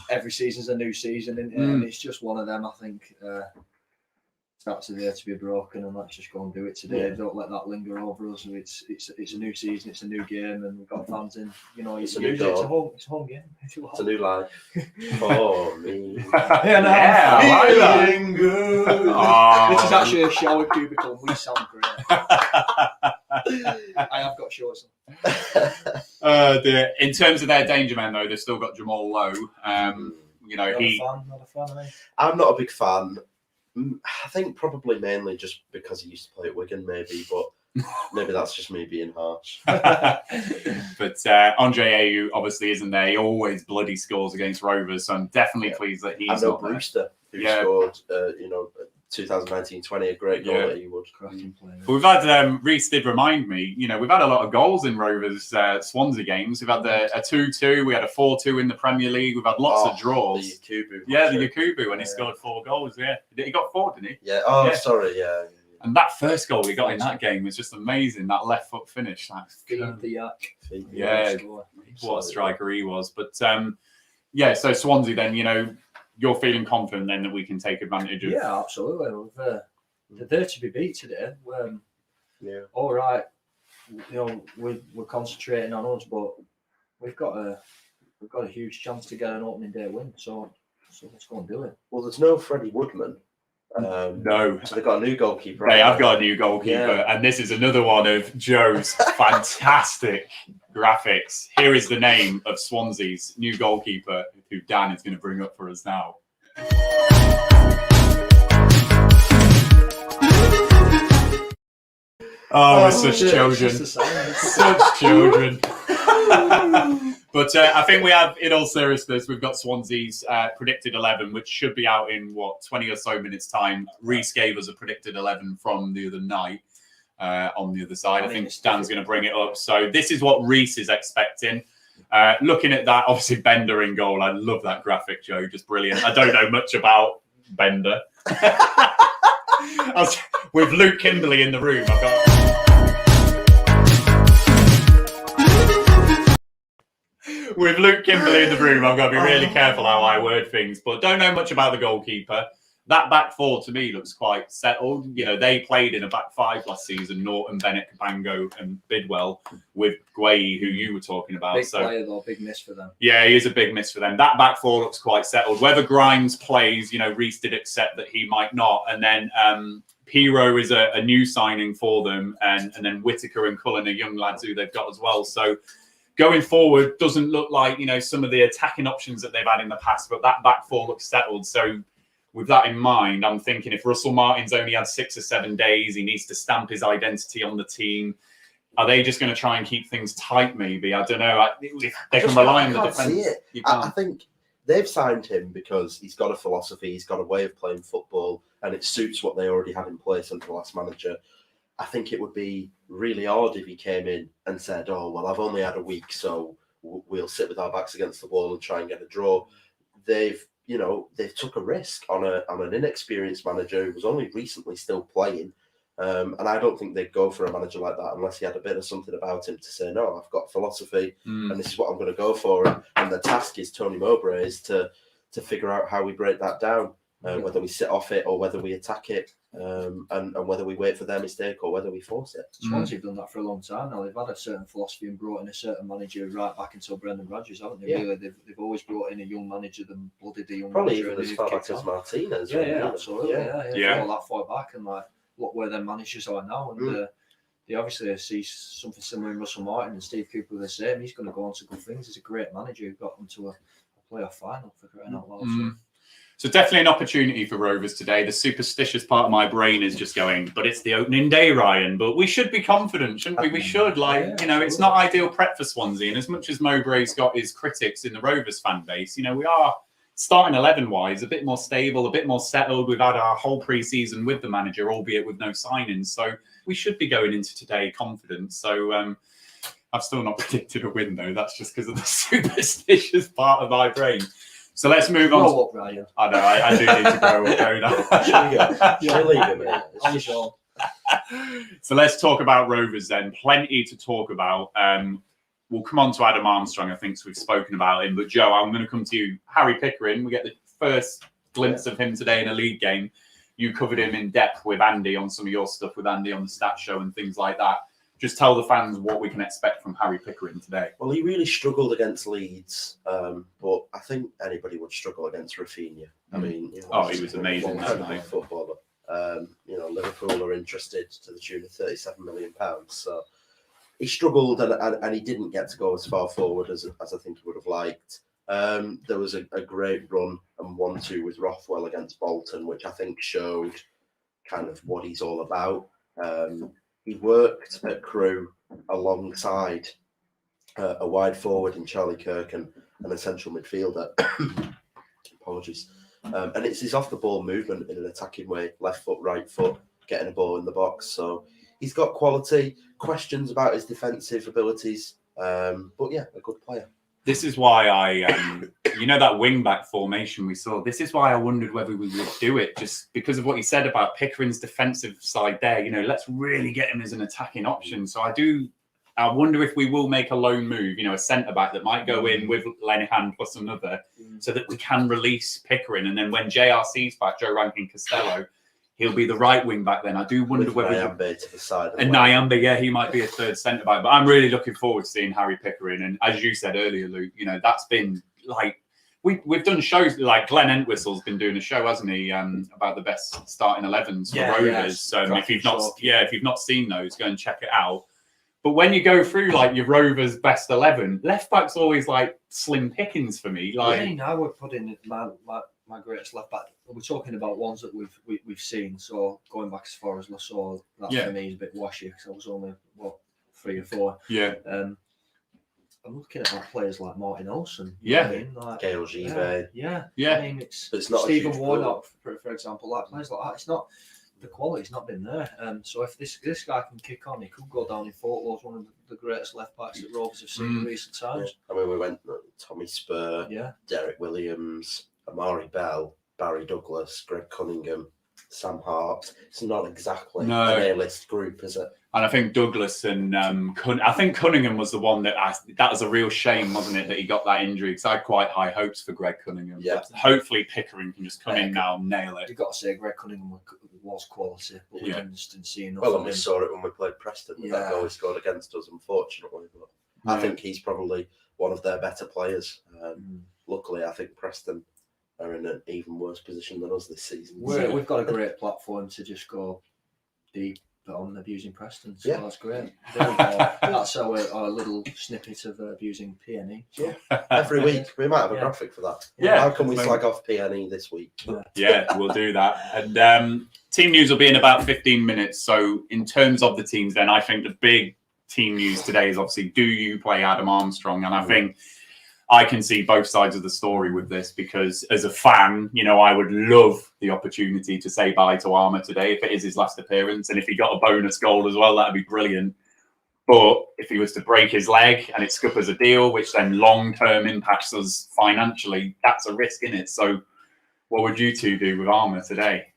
every season's a new season, and it's just one of them. I think starts there to be broken, and let's just go and do it today. Yeah. Don't let that linger over us. It's a new season, it's a new game, and we've got fans in. You know, it's a new day. It's a home game. It's a new life. For me. Yeah, I like that. Good. This is actually a shower cubicle. We sound great. I have got shorts on. In terms of their danger man, though, they've still got Jamal Lowe. You know, not a fan, are you? I'm not a big fan. I think probably mainly just because he used to play at Wigan, maybe, but maybe that's just me being harsh. But Andre Ayew obviously isn't there. He always bloody scores against Rovers, so I'm definitely pleased that he's not there. Brewster, who scored, 2019-20, a great goal at Ewood. But we've had, Reece did remind me, you know, we've had a lot of goals in Rovers Swansea games. We've had a 2-2, we had a 4-2 in the Premier League. We've had lots of draws. The Yakubu. Yeah, the Yakubu when he scored 4 goals. Yeah, he got 4, didn't he? Yeah. Sorry. Yeah. And that first goal we got in that game was just amazing. That left foot finish. Feed the yak. Yeah, what a striker he was. But so Swansea then, you know, you're feeling confident then that we can take advantage of? Yeah, absolutely. They're there to be beat today. All right, you know, we're concentrating on us, but we've got a huge chance to get an opening day win. So let's go and do it. Well, there's no Freddie Woodman. No. So they've got a new goalkeeper. They have got a new goalkeeper, and this is another one of Joe's fantastic graphics. Here is the name of Swansea's new goalkeeper, who Dan is going to bring up for us now. Oh, we're such children. Such children. But I think we have, in all seriousness, we've got Swansea's predicted 11, which should be out in, 20 or so minutes' time. Reece gave us a predicted 11 from the other night on the other side. I think Dan's going to bring it up. So this is what Reece is expecting. Looking at that, obviously, Bender in goal. I love that graphic, Joe. Just brilliant. I don't know much about Bender. With Luke Kimberley in the room, I've With Luke Kimberley in the room, I've got to be really careful how I word things, but don't know much about the goalkeeper. That back four to me looks quite settled. You know, they played in a back five last season, Norton, Bennett, Cabango and Bidwell with Guay, who you were talking about. Big player though, big miss for them. Yeah, he is a big miss for them. That back four looks quite settled. Whether Grimes plays, you know, Reece did accept that he might not. And then Hero is a new signing for them. And then Whittaker and Cullen are young lads who they've got as well. So going forward, doesn't look like, you know, some of the attacking options that they've had in the past, but that back four looks settled. So with that in mind, I'm thinking if Russell Martin's only had 6 or 7 days, he needs to stamp his identity on the team. Are they just going to try and keep things tight, maybe? I don't know. If they can rely on the defence. I think they've signed him because he's got a philosophy, he's got a way of playing football, and it suits what they already had in place under the last manager. I think it would be really odd if he came in and said, oh, well, I've only had a week, so we'll sit with our backs against the wall and try and get a draw. They've took a risk on an inexperienced manager who was only recently still playing. And I don't think they'd go for a manager like that unless he had a bit of something about him to say, no, I've got philosophy and this is what I'm going to go for. And the task is Tony Mowbray's to figure out how we break that down, whether we sit off it or whether we attack it, and whether we wait for their mistake or whether we force it. Swansea have done that for a long time now. They've had a certain philosophy and brought in a certain manager right back until Brendan Rodgers, haven't they? Yeah. Really, they've always brought in a young manager, then blooded the young probably manager. Probably even as far back as Martinez. Yeah, absolutely. Yeah. All that far back, and like look where their managers are now, and they obviously see something similar in Russell Martin and Steve Cooper the same. He's going to go on to good things. He's a great manager who got them to a playoff final for crying out loud. So definitely an opportunity for Rovers today. The superstitious part of my brain is just going, but it's the opening day, Ryan. But we should be confident, shouldn't we? We should. It's not ideal prep for Swansea. And as much as Mowbray's got his critics in the Rovers fan base, you know, we are starting 11-wise, a bit more stable, a bit more settled. We've had our whole pre-season with the manager, albeit with no signings. So we should be going into today confident. So I've still not predicted a win, though. That's just because of the superstitious part of my brain. So let's move on. Grow up, Ryan. I know, I do need to grow up, don't I? So let's talk about Rovers then. Plenty to talk about. We'll come on to Adam Armstrong, I think, so we've spoken about him. But Joe, I'm going to come to you. Harry Pickering, we get the first glimpse of him today in a league game. You covered him in depth with Andy on some of your stuff with Andy on the stat show and things like that. Just tell the fans what we can expect from Harry Pickering today. Well, he really struggled against Leeds, but I think anybody would struggle against Rafinha. I mean, he was amazing that night. Footballer. Liverpool are interested to the tune of £37 million. So he struggled and he didn't get to go as far forward as I think he would have liked. There was a great run and 1-2 with Rothwell against Bolton, which I think showed kind of what he's all about. He worked at Crewe alongside a wide forward in Charlie Kirk and a central midfielder. Apologies. And it's his off-the-ball movement in an attacking way, left foot, right foot, getting a ball in the box. So he's got quality, questions about his defensive abilities. But yeah, a good player. This is why that wing-back formation we saw, this is why I wondered whether we would do it, just because of what you said about Pickering's defensive side there. You know, let's really get him as an attacking option. So I wonder if we will make a lone move, you know, a centre-back that might go in with Lenihan plus another, so that we can release Pickering. And then when JRC's back, Joe Rankin Costello, he'll be the right wing back then. I do wonder with whether Nyambe to the side. And Nyambe, yeah, he might be a third centre back. But I'm really looking forward to seeing Harry Pickering. And as you said earlier, Luke, you know, that's been like we've done shows like Glenn Entwistle's been doing a show, hasn't he, about the best starting 11s for Rovers. If you've not seen those, go and check it out. But when you go through like your Rovers best 11, left back's always like slim pickings for me. Like I would put in my greatest left back. We're talking about ones that we've seen. So going back as far as Lassalle, that for me is a bit washy because I was only 3 or 4. Yeah. I'm looking at players like Martin Olsen. Yeah. I mean, like, Gail Givet. Yeah. Yeah. I mean, it's not Stephen Warnock, for example, like players like that. It's not the quality's not been there. So if this guy can kick on, he could go down in folklore as one of the greatest left backs that Rovers have seen in recent times. Yeah. I mean, we went Tommy Spur, Derek Williams, Amari Bell, Barry Douglas, Greg Cunningham. Sam Hart. It's not exactly No. an A-list group, is it? And I think Douglas and I think Cunningham was the one that was a real shame, wasn't it, that he got that injury? Because I had quite high hopes for Greg Cunningham. Yeah. But hopefully Pickering can just come in now and nail it. You've got to say Greg Cunningham was quality, but we just didn't see enough. Well, of and we him. saw it when we played Preston. That goal he scored against us, unfortunately. But I think he's probably one of their better players. Luckily, I think Preston are in an even worse position than us this season. We've got a great platform to just go deep on abusing Preston, so that's great. That's our little snippet of abusing PNE. Yeah, every week we might have a graphic for that. Yeah, how can we slag off PNE this week? Yeah, we'll do that. And team news will be in about 15 minutes. So in terms of the teams, then I think the big team news today is obviously, do you play Adam Armstrong? And I think I can see both sides of the story with this, because as a fan, I would love the opportunity to say bye to Armour today if it is his last appearance. And if he got a bonus goal as well, that'd be brilliant. But if he was to break his leg and it scuppers a deal, which then long-term impacts us financially, that's a risk, isn't it? So what would you two do with Armour today?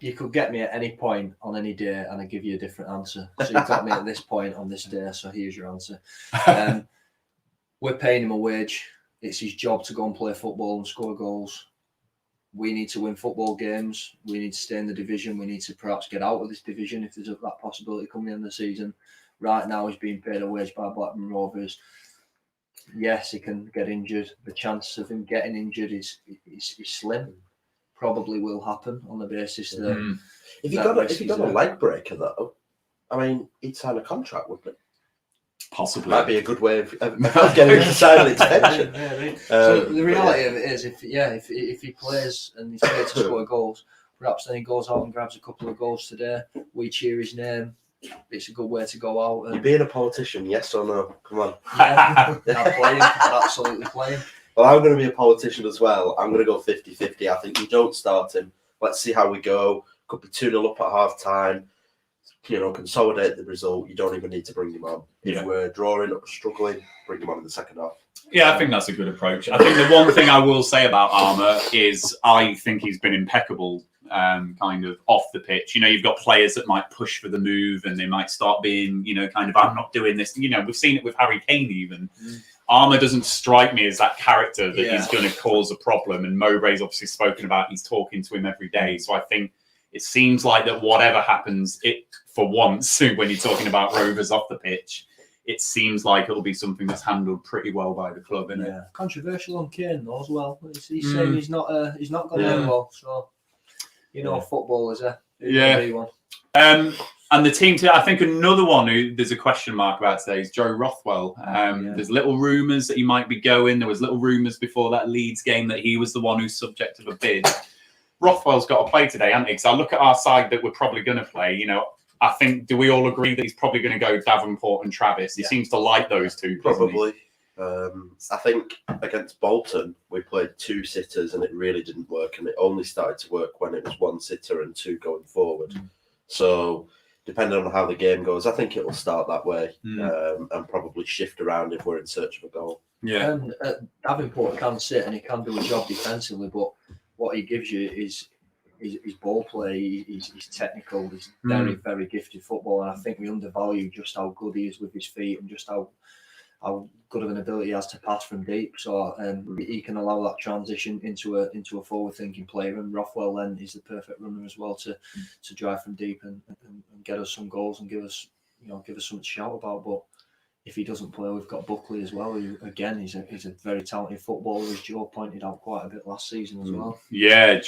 You could get me at any point on any day and I'd give you a different answer. So you've got me at this point on this day, so here's your answer. We're paying him a wage. It's his job to go and play football and score goals. We need to win football games. We need to stay in the division. We need to perhaps get out of this division if there's that possibility coming in the season. Right now, he's being paid a wage by Blackburn Rovers. Yes, he can get injured. The chance of him getting injured is slim. Probably will happen on the basis that if he got a leg breaker though, I mean, he'd sign a contract, wouldn't it? Possibly. Might be a good way of getting a silent extension. So the reality of it is, if he plays and he's paid to score goals, perhaps then he goes out and grabs a couple of goals today. We cheer his name. It's a good way to go out. You're being a politician, yes or no? Come on. Yeah, playing, absolutely playing. Well, I'm going to be a politician as well. I'm going to go 50-50. I think you don't start him. Let's see how we go. Could be 2-0 up at half time. Consolidate the result. You don't even need to bring him on. If we're drawing or struggling, bring him on in the second half. Yeah, I think that's a good approach. I think the one thing I will say about Armour is I think he's been impeccable kind of off the pitch. You've got players that might push for the move and they might start being, kind of, I'm not doing this. We've seen it with Harry Kane even. Armour doesn't strike me as that character that he's going to cause a problem. And Mowbray's obviously spoken about, he's talking to him every day. So I think it seems like that whatever happens, for once, when you're talking about Rovers off the pitch, it seems like it'll be something that's handled pretty well by the club, isn't it? Controversial on Kane though as well. He's saying he's not got it well. So football is a one. And the team today, I think another one who there's a question mark about today is Joe Rothwell. There's little rumours that he might be going. There was little rumours before that Leeds game that he was the one who's subject of a bid. Rothwell's got to play today, hasn't he? Because I look at our side that we're probably going to play. I think, do we all agree that he's probably going to go Davenport and Travis? He seems to like those two. Probably. I think against Bolton, we played 2 sitters and it really didn't work. And it only started to work when it was 1 sitter and 2 going forward. So depending on how the game goes, I think it will start that way and probably shift around if we're in search of a goal. Yeah. And Davenport can sit and he can do a job defensively, but what he gives you is ball play. He's technical. He's very, very gifted football, and I think we undervalue just how good he is with his feet and just how good of an ability he has to pass from deep. So he can allow that transition into a forward-thinking player. And Rothwell then is the perfect runner as well to drive from deep and get us some goals and give us something to shout about. But if he doesn't play, we've got Buckley as well, who again he's a very talented footballer, as Joe pointed out quite a bit last season as well. Yeah,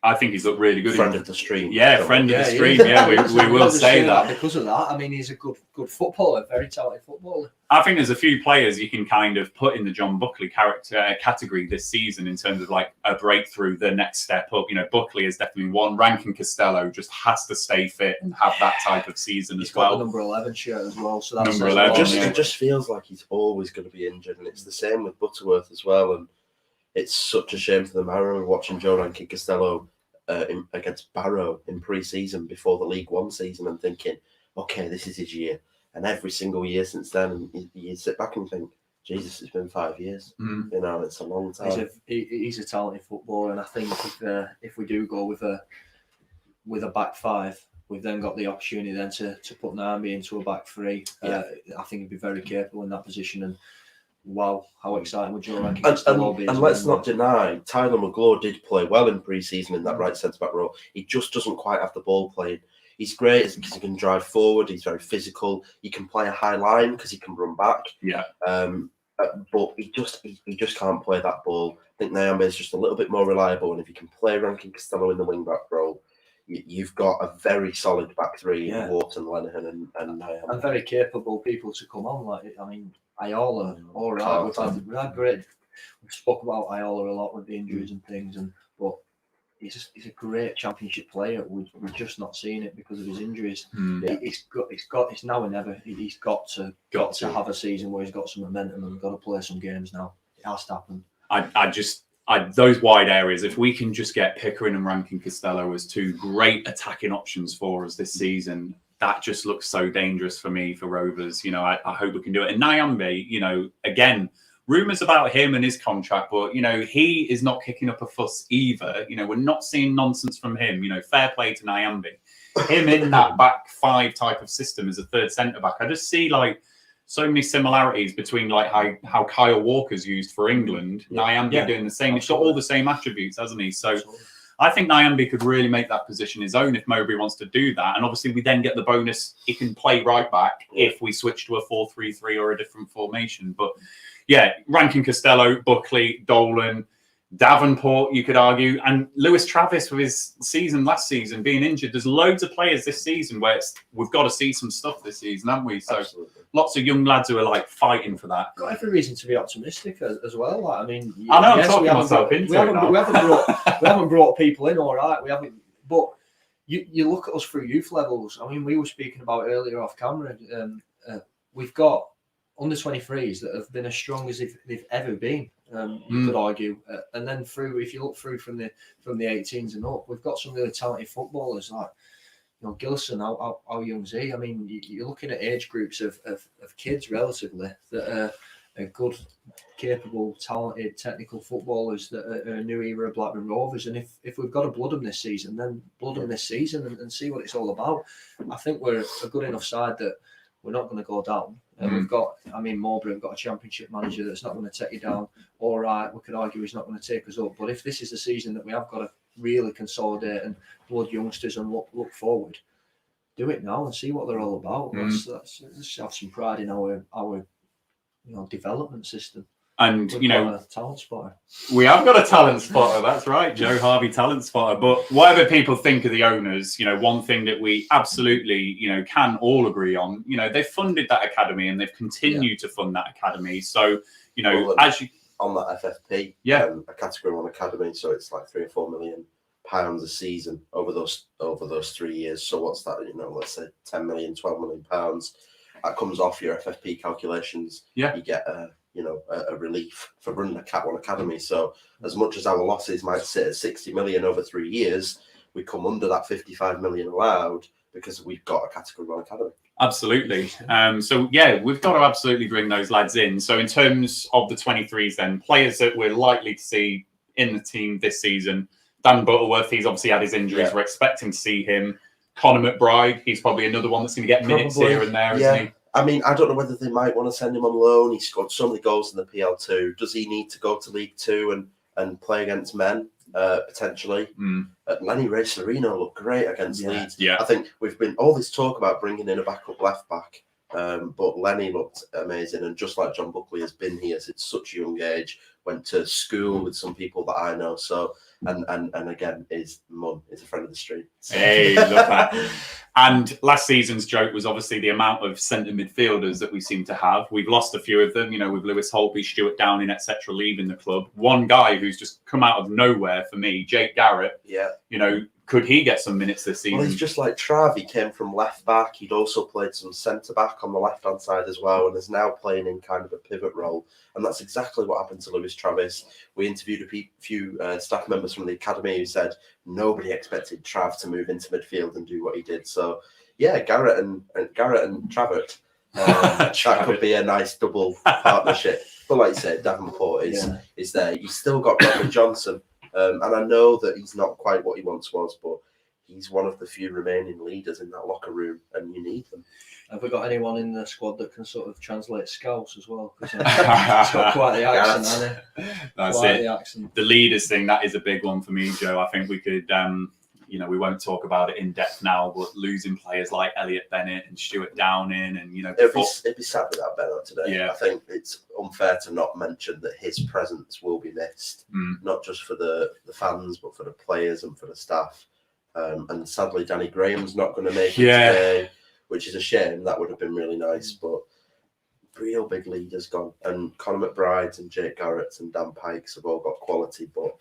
I think he's looked really good. Friend of the stream. Yeah, friend of the stream. Yeah, we will say that. Because of that, I mean, he's a good footballer, very talented footballer. I think there's a few players you can kind of put in the John Buckley category this season in terms of like a breakthrough, the next step up. Buckley is definitely one. Rankin Costello just has to stay fit and have that type of season as well. He's got the number 11 shirt as well. So that's number 11. It just feels like he's always going to be injured, and it's the same with Butterworth as well. And it's such a shame for them. I remember watching Joe Rankin Costello against Barrow in pre-season before the League One season and thinking, okay, this is his year. And every single year since then, you sit back and think, Jesus, it's been 5 years. You know, it's a long time. He's a talented footballer, and I think if we do go with a back five, we've then got the opportunity then to put Naambi into a back three. I think he'd be very capable in that position. And wow, how exciting would Joe Rankin still be? And let's not deny, Tyler McGlaw did play well in pre-season in that right centre-back role. He just doesn't quite have the ball playing. He's great because he can drive forward. He's very physical. He can play a high line because he can run back. Yeah. But he just can't play that ball. I think Naambi is just a little bit more reliable. And if you can play Rankin Costello in the wing-back role, you've got a very solid back three, Wharton, Lenihan, and and very capable people to come on. Like, I mean, Iola, all right. We've had great. We've spoke about Iola a lot with the injuries and things, but he's a great championship player. We're just not seeing it because of his injuries. It's now or never. He's got to have a season where he's got some momentum and got to play some games now. It has to happen. Those wide areas, if we can just get Pickering and Rankin Costello as two great attacking options for us this season, that just looks so dangerous for me, for Rovers. You know, I hope we can do it. And Naambi, you know, again, rumours about him and his contract, but, you know, he is not kicking up a fuss either. You know, we're not seeing nonsense from him. You know, fair play to Naambi. Him in that back five type of system as a third centre-back, I just see, like, so many similarities between like how Kyle Walker's used for England, Naambi doing the same. He's got all the same attributes, hasn't he? So I think Naambi could really make that position his own if Mowbray wants to do that. And obviously we then get the bonus, he can play right back if we switch to a 4-3-3 or a different formation. But yeah, Rankin Costello, Buckley, Dolan, Davenport, you could argue, and Lewis Travis with his season last season being injured. There's loads of players this season where we've got to see some stuff this season, haven't we? So lots of young lads who are like fighting for that. Got every reason to be optimistic as well. Like, I mean, I know I'm talking myself into it. We haven't brought people in, all right. We haven't, but you look at us through youth levels. I mean, we were speaking about earlier off camera. We've got under 23s that have been as strong as they've ever been. You could argue, and then if you look through from the 18s and up, we've got some really talented footballers like, you know, Gilson. How young's he? I mean, you're looking at age groups of kids relatively that are good, capable, talented, technical footballers that are a new era of Blackburn Rovers. And if we've got to blood them this season, then blood them this season and see what it's all about. I think we're a good enough side that we're not going to go down. And we've got, I mean, Mowbray, we've got a championship manager that's not going to take you down. All right, we could argue he's not going to take us up. But if this is the season that we have got to really consolidate and blood youngsters and look forward, do it now and see what they're all about. Let's have some pride in our development system. And We've you know, got a talent spotter. We have got a talent spotter. That's right, Joe Harvey, talent spotter. But whatever people think of the owners, you know, one thing that we absolutely, you know, can all agree on, you know, they've funded that academy and they've continued to fund that academy. So, you know, as you on that FFP, a Category 1 academy, so it's like £3 or £4 million a season over those 3 years. So what's that? You know, let's say 10 million, 12 million pounds. That comes off your FFP calculations. Yeah, you get a relief for running a Cat 1 academy. So as much as our losses might sit at 60 million over 3 years, we come under that 55 million allowed because we've got a Category 1 academy. Absolutely. So yeah, we've got to absolutely bring those lads in. So in terms of the 23s, then players that we're likely to see in the team this season, Dan Butterworth, he's obviously had his injuries. We're expecting to see him. Conor McBride, he's probably another one that's going to get minutes here and there, isn't he? I mean, I don't know whether they might want to send him on loan. He scored so many goals in the PL2. Does he need to go to League Two and play against men, potentially? Lenny Ray Serino looked great against Leeds. Yeah. I think we've been all this talk about bringing in a backup left back, but Lenny looked amazing. And just like John Buckley has been here since such a young age, went to school with some people that I know. So, and again, his mum is a friend of the street. So. Hey, love that. And last season's joke was obviously the amount of centre midfielders that we seem to have. We've lost a few of them, you know, with Lewis Holtby, Stuart Downing, etc., leaving the club. One guy who's just come out of nowhere for me, Jake Garrett. Yeah. You know, could he get some minutes this season? Well, he's just like Trav. He came from left back. He'd also played some centre back on the left hand side as well, and is now playing in kind of a pivot role. And that's exactly what happened to Lewis Travis. We interviewed a few staff members from the academy who said nobody expected Trav to move into midfield and do what he did. So yeah, Garrett and Travert. That could be a nice double partnership. But like you said, Davenport is there. You've still got Robert Johnson, and I know that he's not quite what he once was, but he's one of the few remaining leaders in that locker room, and you need them. Have we got anyone in the squad that can sort of translate Scouse as well? Because he's got quite the accent, hasn't he? That's quite it. The accent. The leaders thing, that is a big one for me, Joe. I think we could, we won't talk about it in depth now, but losing players like Elliot Bennett and Stuart Downing and, It'd be sad without Bennett today. Yeah. I think it's unfair to not mention that his presence will be missed, not just for the fans, but for the players and for the staff. And sadly, Danny Graham's not going to make it today, which is a shame. That would have been really nice, but real big leaders gone. And Conor McBride's and Jake Garrett's and Dan Pikes have all got quality, but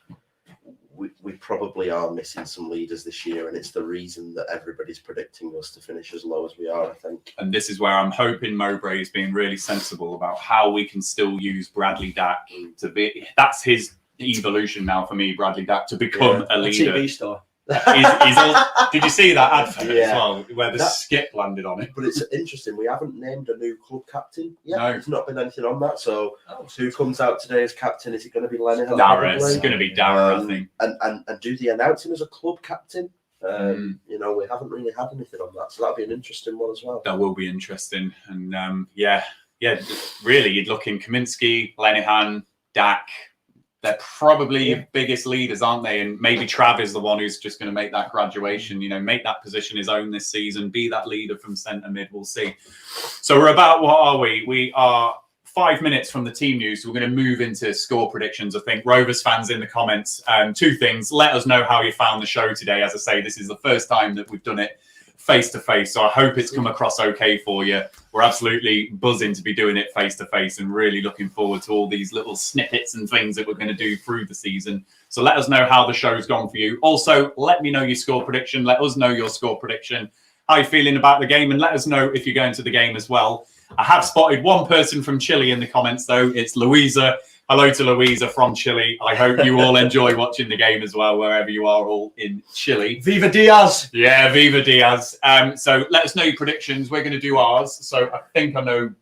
we probably are missing some leaders this year, and it's the reason that everybody's predicting us to finish as low as we are, I think. And this is where I'm hoping Mowbray is being really sensible about how we can still use Bradley Dack to be. That's his evolution now for me, Bradley Dack, to become a leader. A TV star. Did you see that advert as well, where the skip landed on it? But it's interesting. We haven't named a new club captain yet. No. There's not been anything on that. So who comes out today as captain? Is it going to be Lenihan? Darragh. It's going to be Darragh, I think. And do they announce him as a club captain? We haven't really had anything on that. So that'll be an interesting one as well. That will be interesting. And really, you'd look in Kaminsky, Lenihan, Dack. They're probably your biggest leaders, aren't they? And maybe Trav is the one who's just going to make that graduation, make that position his own this season, be that leader from centre mid. We'll see. So we're about, what are we? We are 5 minutes from the team news. So we're going to move into score predictions. I think Rovers fans in the comments, two things. Let us know how you found the show today. As I say, this is the first time that we've done it face to face. So I hope it's come across okay for you. We're absolutely buzzing to be doing it face to face and really looking forward to all these little snippets and things that we're going to do through the season. So let us know how the show's gone for you. Also, let me know your score prediction. Let us know your score prediction. How you're feeling about the game, and let us know if you're going to the game as well. I have spotted one person from Chile in the comments, though. It's Louisa. Hello to Louisa from Chile. I hope you all enjoy watching the game as well, wherever you are all in Chile. Viva Díaz! Yeah, Viva Díaz. So let us know your predictions. We're going to do ours. So I think I know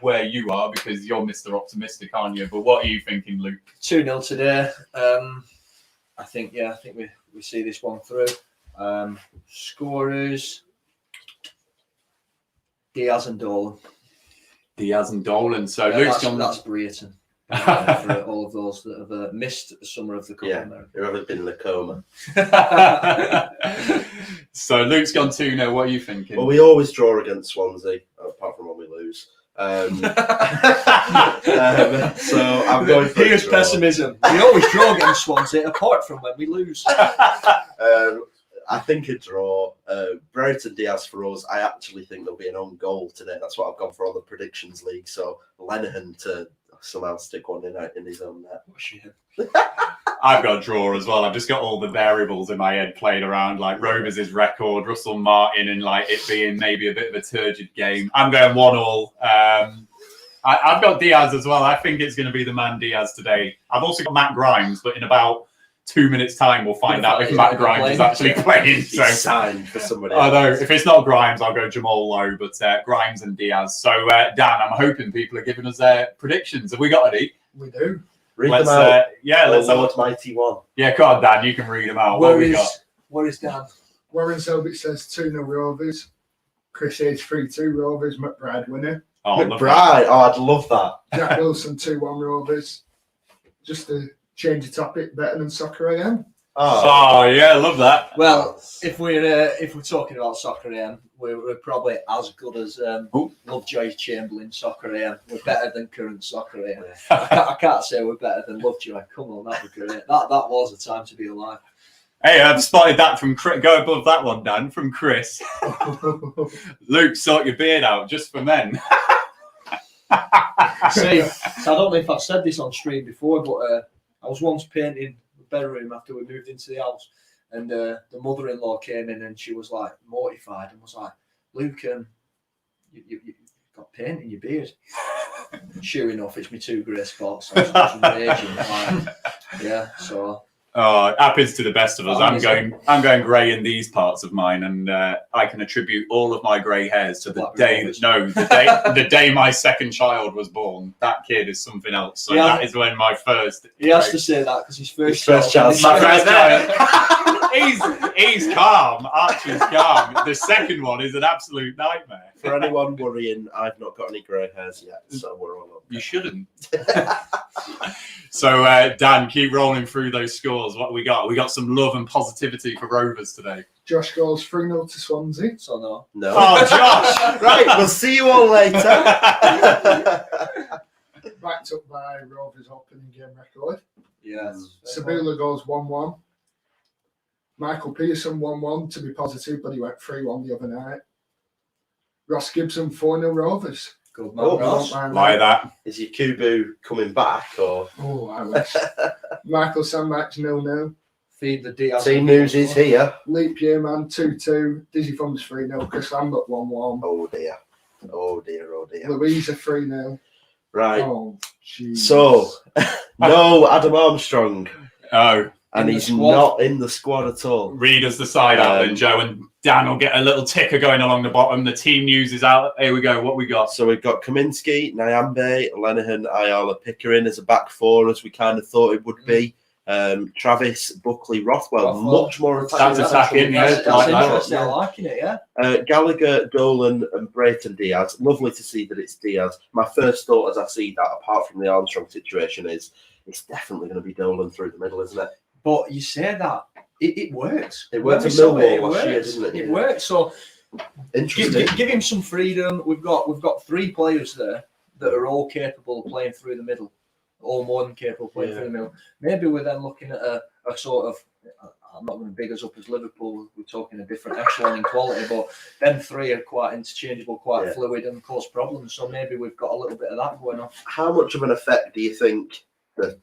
where you are because you're Mr. Optimistic, aren't you? But what are you thinking, Luke? 2-0 today. I think we see this one through. Scorers, Díaz and Dolan. Díaz and Dolan. So Luke's gone. That's Brereton. For all of those that have missed the summer of the Copa America. Whoever's been in the coma. So Luke's gone 2-0. What are you thinking? Well, we always draw against Swansea, apart from when we lose. So I'm going for Here's pessimism. We always draw against Swansea, apart from when we lose. I think a draw. Brereton Díaz for us. I actually think there'll be an own goal today. That's what I've gone for on the predictions league. So Lenihan to somehow stick one in his own net. I've got a draw as well. I've just got all the variables in my head played around, like Rovers' record, Russell Martin, and like it being maybe a bit of a turgid game. I'm going 1-1. I've got Díaz as well. I think it's going to be the man Díaz today. I've also got Matt Grimes, but in about 2 minutes' time, we'll find out if Matt Grimes is actually playing. So signed for somebody else. I know. If it's not Grimes, I'll go Jamal Lowe, but Grimes and Díaz. So, Dan, I'm hoping people are giving us their predictions. Have we got any? We do. Read them out. Let's have a mighty one. Yeah, come on, Dan. You can read them out. Where is Dan? Warren Selbit says 2-0 Rovers. Chris Hayes 3-2 Rovers. McBride winner. Oh, McBride. Oh, I'd love that. Jack Wilson 2-1 Rovers. Just to change the topic, better than Soccer AM. Oh yeah, I love that. Well, if we're talking about Soccer AM, we're probably as good as Lovejoy Chamberlain Soccer AM. We're better than current Soccer AM. I can't say we're better than Lovejoy. Come on, that would be great. That was a time to be alive. Hey, I've spotted that from Chris. Go above that one, Dan, from Chris. Luke, sort your beard out just for men. See, I don't know if I've said this on stream before, but I was once painting the bedroom after we moved into the house, and the mother-in-law came in and she was like mortified and was like, "Luke, you got paint in your beard." Sure enough, it's my 2 grey spots. I was just raging. So Oh, it happens to the best of us. I'm going grey in these parts of mine, and I can attribute all of my grey hairs to the day my second child was born. That kid is something else. So that is when my first. He has to say that because his first child. My first child. He's calm. Archie's calm. The second one is an absolute nightmare. For anyone worrying, I've not got any grey hairs yet, so we're all okay. You shouldn't. So, Dan, keep rolling through those scores. What we got? We got some love and positivity for Rovers today. Josh goes 3-0 to Swansea. So no. Oh, Josh! Right, we'll see you all later. Backed up by Rovers opening game record. Yes. Sabula goes 1-1. Michael Pearson 1-1 to be positive, but he went 3-1 the other night. Ross Gibson 4-0 Rovers. Good man, Ross. Like that. Is your Kubu coming back or? Oh, I wish. Michael Sandbach 0-0. Feed the DIAZ. Team news is here. Leap Year Man 2-2. Dizzy Thumbs 3-0. Chris Lambert 1-1. Oh dear. Oh dear. Oh dear. Louisa 3-0. Right. Oh, jeez. So, no Adam Armstrong. Oh. And he's not in the squad at all. Read us the side out then, Joe, and Dan will get a little ticker going along the bottom. The team news is out. Here we go. What we got? So we've got Kaminsky, Nyambe, Lenihan, Ayala, Pickering as a back four, as we kind of thought it would be. Travis, Buckley, Rothwell, much more That's attacking. That's interesting. I'm liking it, yeah. Gallagher, Dolan, and Brereton Díaz. Lovely to see that it's Díaz. My first thought as I see that, apart from the Armstrong situation, is it's definitely going to be Dolan through the middle, isn't it? But you say that it works. It worked at Millwall last year, didn't it? It works. So interesting. Give him some freedom. We've got 3 players there that are all capable of playing through the middle, all more than capable of playing through the middle. Maybe we're then looking at a sort of. I'm not going to big us up as Liverpool. We're talking a different echelon in quality, but them 3 are quite interchangeable, quite fluid, and cause problems. So maybe we've got a little bit of that going on. How much of an effect do you think the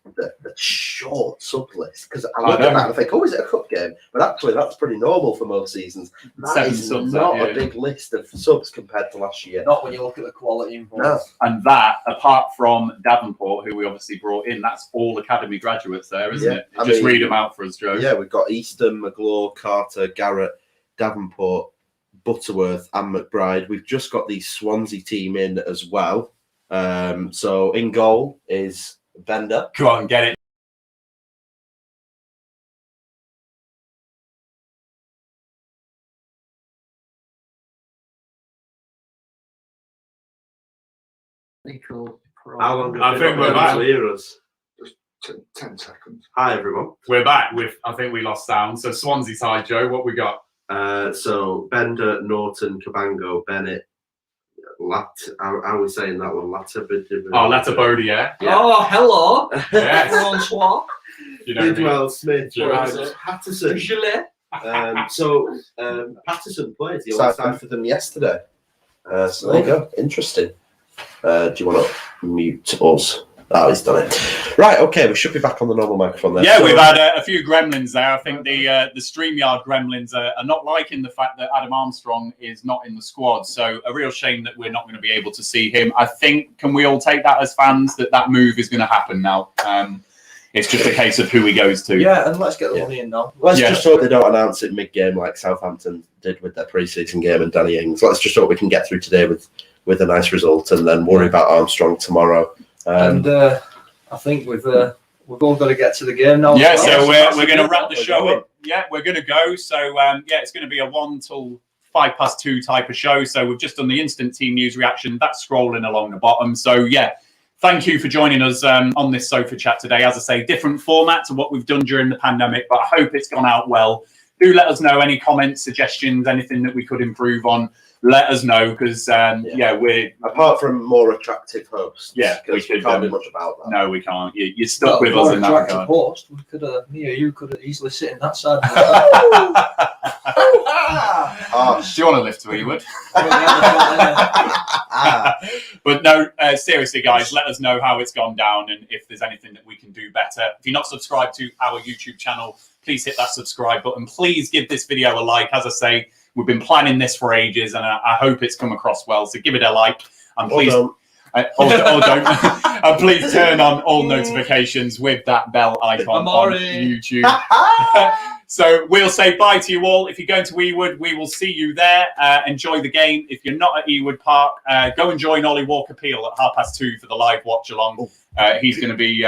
short sub list? Because I look at that and think, oh, is it a cup game? But actually, that's pretty normal for most seasons. That is not a big list of subs compared to last year. Not when you look at the quality involved. No. And that, apart from Davenport, who we obviously brought in, that's all academy graduates there, isn't it? I mean, read them out for us, Joe. Yeah, we've got Easton, McGlaw, Carter, Garrett, Davenport, Butterworth, and McBride. We've just got the Swansea team in as well. So in goal is Bender. Go on, get it. How long I think we're back. Just 10 seconds. Hi, everyone. We're back with, I think we lost sound. So Swansea side, Joe, what we got? So Bender, Norton, Cabango, Bennett, how are we saying that one? Latabodi, yeah. Oh, hello. Yes. Bonsoir. You know Bidwell, Smith, Joe. Patterson. Gilet. Patterson played the all-time for them yesterday. So there you go. Interesting. Do you want to mute us? Oh, he's done it. Right, okay, we should be back on the normal microphone there. Yeah, so we've had a few gremlins there. I think the StreamYard gremlins are not liking the fact that Adam Armstrong is not in the squad. So a real shame that we're not going to be able to see him. I think, can we all take that as fans, that move is going to happen now? It's just a case of who he goes to. Yeah, and let's get the money in now. Let's just hope they don't announce it mid-game like Southampton did with their pre-season game and Danny Ings. Let's just hope we can get through today with a nice result and then worry about Armstrong tomorrow. And I think we've all got to get to the game now. Yeah, so we're going to wrap the show up. Yeah, we're going to go. So it's going to be a 1 till 2:05 type of show. So we've just done the instant team news reaction. That's scrolling along the bottom. So yeah, thank you for joining us on this sofa chat today. As I say, different format to what we've done during the pandemic, but I hope it's gone out well. Do let us know any comments, suggestions, anything that we could improve on. Let us know because we're apart from more attractive hosts. Yeah, we can't do much about that. No, we can't. You're stuck with us in that regard. Host, we could, me or you could easily sit in that side. Do you want to lift to Ewood? But no, seriously, guys, let us know how it's gone down and if there's anything that we can do better. If you're not subscribed to our YouTube channel, please hit that subscribe button. Please give this video a like. As I say, we've been planning this for ages, and I hope it's come across well. So give it a like, and please. Or don't. And please turn on all notifications with that bell icon on YouTube. So we'll say bye to you all. If you're going to Ewood, we will see you there. Enjoy the game. If you're not at Ewood Park, go and join Ollie Walker-Peel at 2:30 for the live watch along. He's going to be,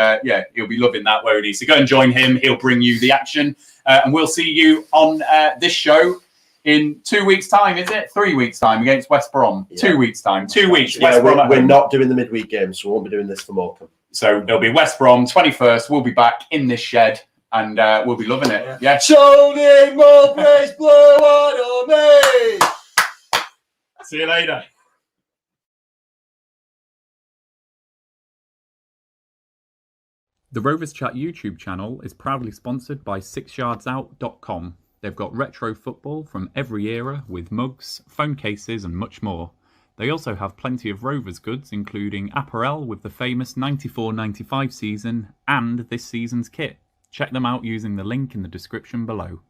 he'll be loving that where he needs. So go and join him. He'll bring you the action. And we'll see you on this show in 2 weeks' time, is it? 3 weeks' time against West Brom. Yeah. 2 weeks' time. 2 weeks. Yeah, we're not doing the midweek games, so we won't be doing this for Morecambe. So it'll be West Brom, 21st. We'll be back in this shed, and we'll be loving it. Yeah. Tony Mowbray's blow on me. See you later. The Rovers Chat YouTube channel is proudly sponsored by 6yardsout.com. They've got retro football from every era with mugs, phone cases and much more. They also have plenty of Rovers goods, including apparel with the famous 94-95 season and this season's kit. Check them out using the link in the description below.